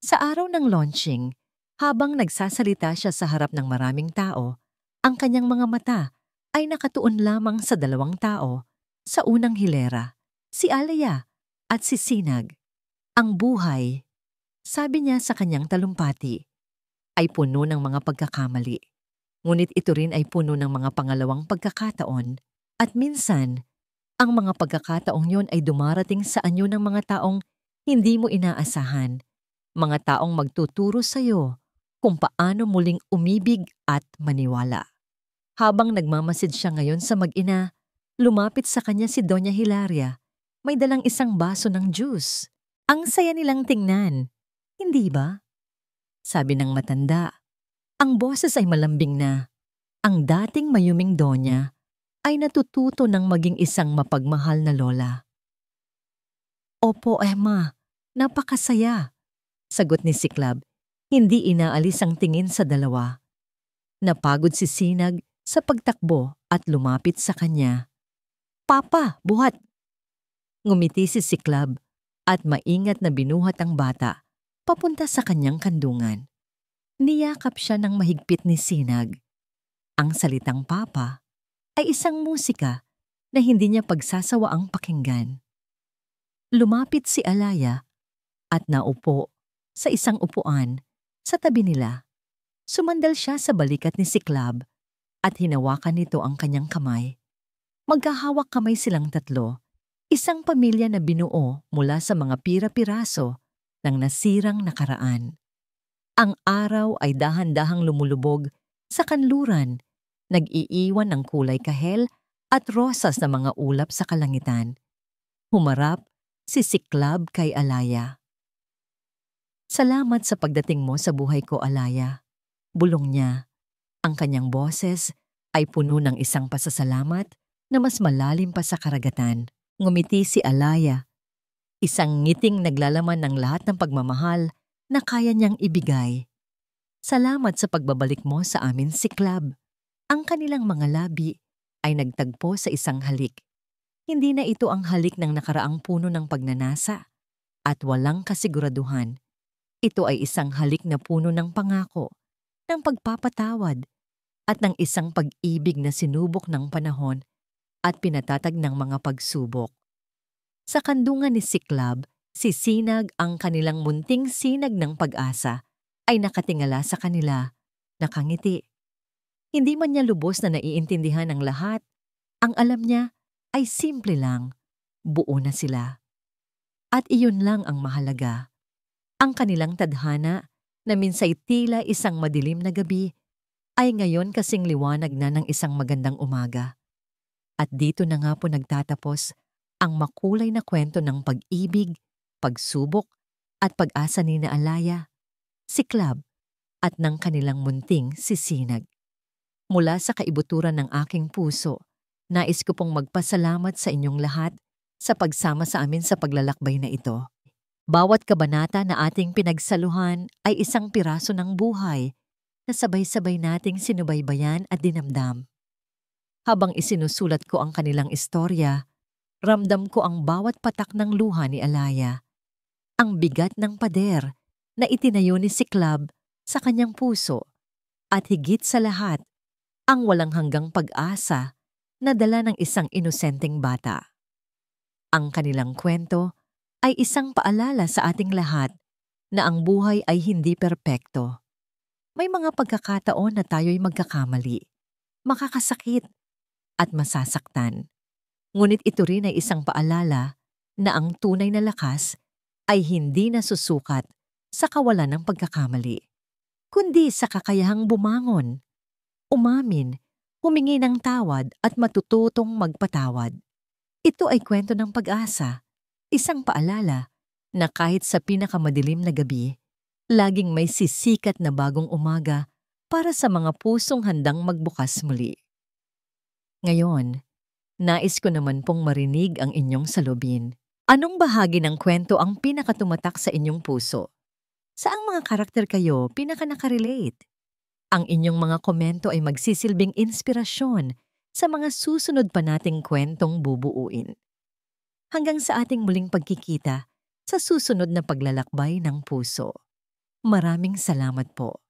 Sa araw ng launching, habang nagsasalita siya sa harap ng maraming tao, ang kanyang mga mata ay nakatuon lamang sa dalawang tao sa unang hilera, si Alaya at si Sinag. Ang buhay, sabi niya sa kanyang talumpati, ay puno ng mga pagkakamali. Ngunit ito rin ay puno ng mga pangalawang pagkakataon at minsan, ang mga pagkakataong yon ay dumarating sa anyo ng mga taong hindi mo inaasahan, mga taong magtuturo sa iyo kung paano muling umibig at maniwala. Habang nagmamasid siya ngayon sa mag-ina, lumapit sa kanya si Doña Hilaria. May dalang isang baso ng juice. Ang saya nilang tingnan, hindi ba? Sabi ng matanda. Ang boses ay malambing na. Ang dating mayuming Donya ay natututo ng maging isang mapagmahal na lola. Opo, Emma, napakasaya. Sagot ni Siklab, hindi inaalis ang tingin sa dalawa. Napagod si Sinag sa pagtakbo at lumapit sa kanya. Papa, buhat! Ngumiti si Siklab at maingat na binuhat ang bata papunta sa kanyang kandungan. Niyakap siya ng mahigpit ni Sinag. Ang salitang papa ay isang musika na hindi niya pagsasawaang pakinggan. Lumapit si Alaya at naupo sa isang upuan sa tabi nila. Sumandal siya sa balikat ni Siklab at hinawakan nito ang kanyang kamay. Magkahawak kamay silang tatlo, isang pamilya na binuo mula sa mga pira-piraso ng nasirang nakaraan. Ang araw ay dahan-dahang lumulubog sa kanluran, nag-iiwan ng kulay kahel at rosas na mga ulap sa kalangitan. Humarap si Siklab kay Alaya. Salamat sa pagdating mo sa buhay ko, Alaya. Bulong niya. Ang kanyang boses ay puno ng isang pasasalamat na mas malalim pa sa karagatan. Ngumiti si Alaya. Isang ngiting naglalaman ng lahat ng pagmamahal na kaya niyang ibigay. Salamat sa pagbabalik mo sa amin, Siklab. Ang kanilang mga labi ay nagtagpo sa isang halik. Hindi na ito ang halik ng nakaraang puno ng pagnanasa at walang kasiguraduhan. Ito ay isang halik na puno ng pangako, ng pagpapatawad, at ng isang pag-ibig na sinubok ng panahon at pinatatag ng mga pagsubok. Sa kandungan ni Siklab, si Sinag, ang kanilang munting sinag ng pag-asa, ay nakatingala sa kanila, nakangiti. Hindi man niya lubos na naiintindihan ang lahat, ang alam niya ay simple lang, buo na sila. At iyon lang ang mahalaga. Ang kanilang tadhana, na minsay tila isang madilim na gabi, ay ngayon kasing liwanag na ng isang magandang umaga. At dito na nga po nagtatapos ang makulay na kwento ng pag-ibig, pagsubok, at pag-asa ni na Alaya, Siklab, at ng kanilang munting si Sinag. Mula sa kaibuturan ng aking puso, nais ko pong magpasalamat sa inyong lahat sa pagsama sa amin sa paglalakbay na ito. Bawat kabanata na ating pinagsaluhan ay isang piraso ng buhay na sabay-sabay nating sinubaybayan at dinamdam. Habang isinusulat ko ang kanilang istorya, ramdam ko ang bawat patak ng luha ni Alaya. Ang bigat ng pader na itinayo ni Siklab sa kanyang puso at higit sa lahat, ang walang hanggang pag-asa na dala ng isang inosenteng bata. Ang kanilang kwento ay isang paalala sa ating lahat na ang buhay ay hindi perpekto. May mga pagkakataon na tayo'y magkakamali, makakasakit, at masasaktan. Ngunit ito rin ay isang paalala na ang tunay na lakas ay hindi nasusukat sa kawalan ng pagkakamali, kundi sa kakayahang bumangon, umamin, humingi ng tawad at matututong magpatawad. Ito ay kwento ng pag-asa, isang paalala na kahit sa pinakamadilim na gabi, laging may sisikat na bagong umaga para sa mga pusong handang magbukas muli. Ngayon, nais ko naman pong marinig ang inyong salubin. Anong bahagi ng kwento ang pinakatumatak sa inyong puso? Saang mga karakter kayo pinaka-nakarelate? Ang inyong mga komento ay magsisilbing inspirasyon sa mga susunod pa nating kwentong bubuuin. Hanggang sa ating muling pagkikita sa susunod na paglalakbay ng puso. Maraming salamat po.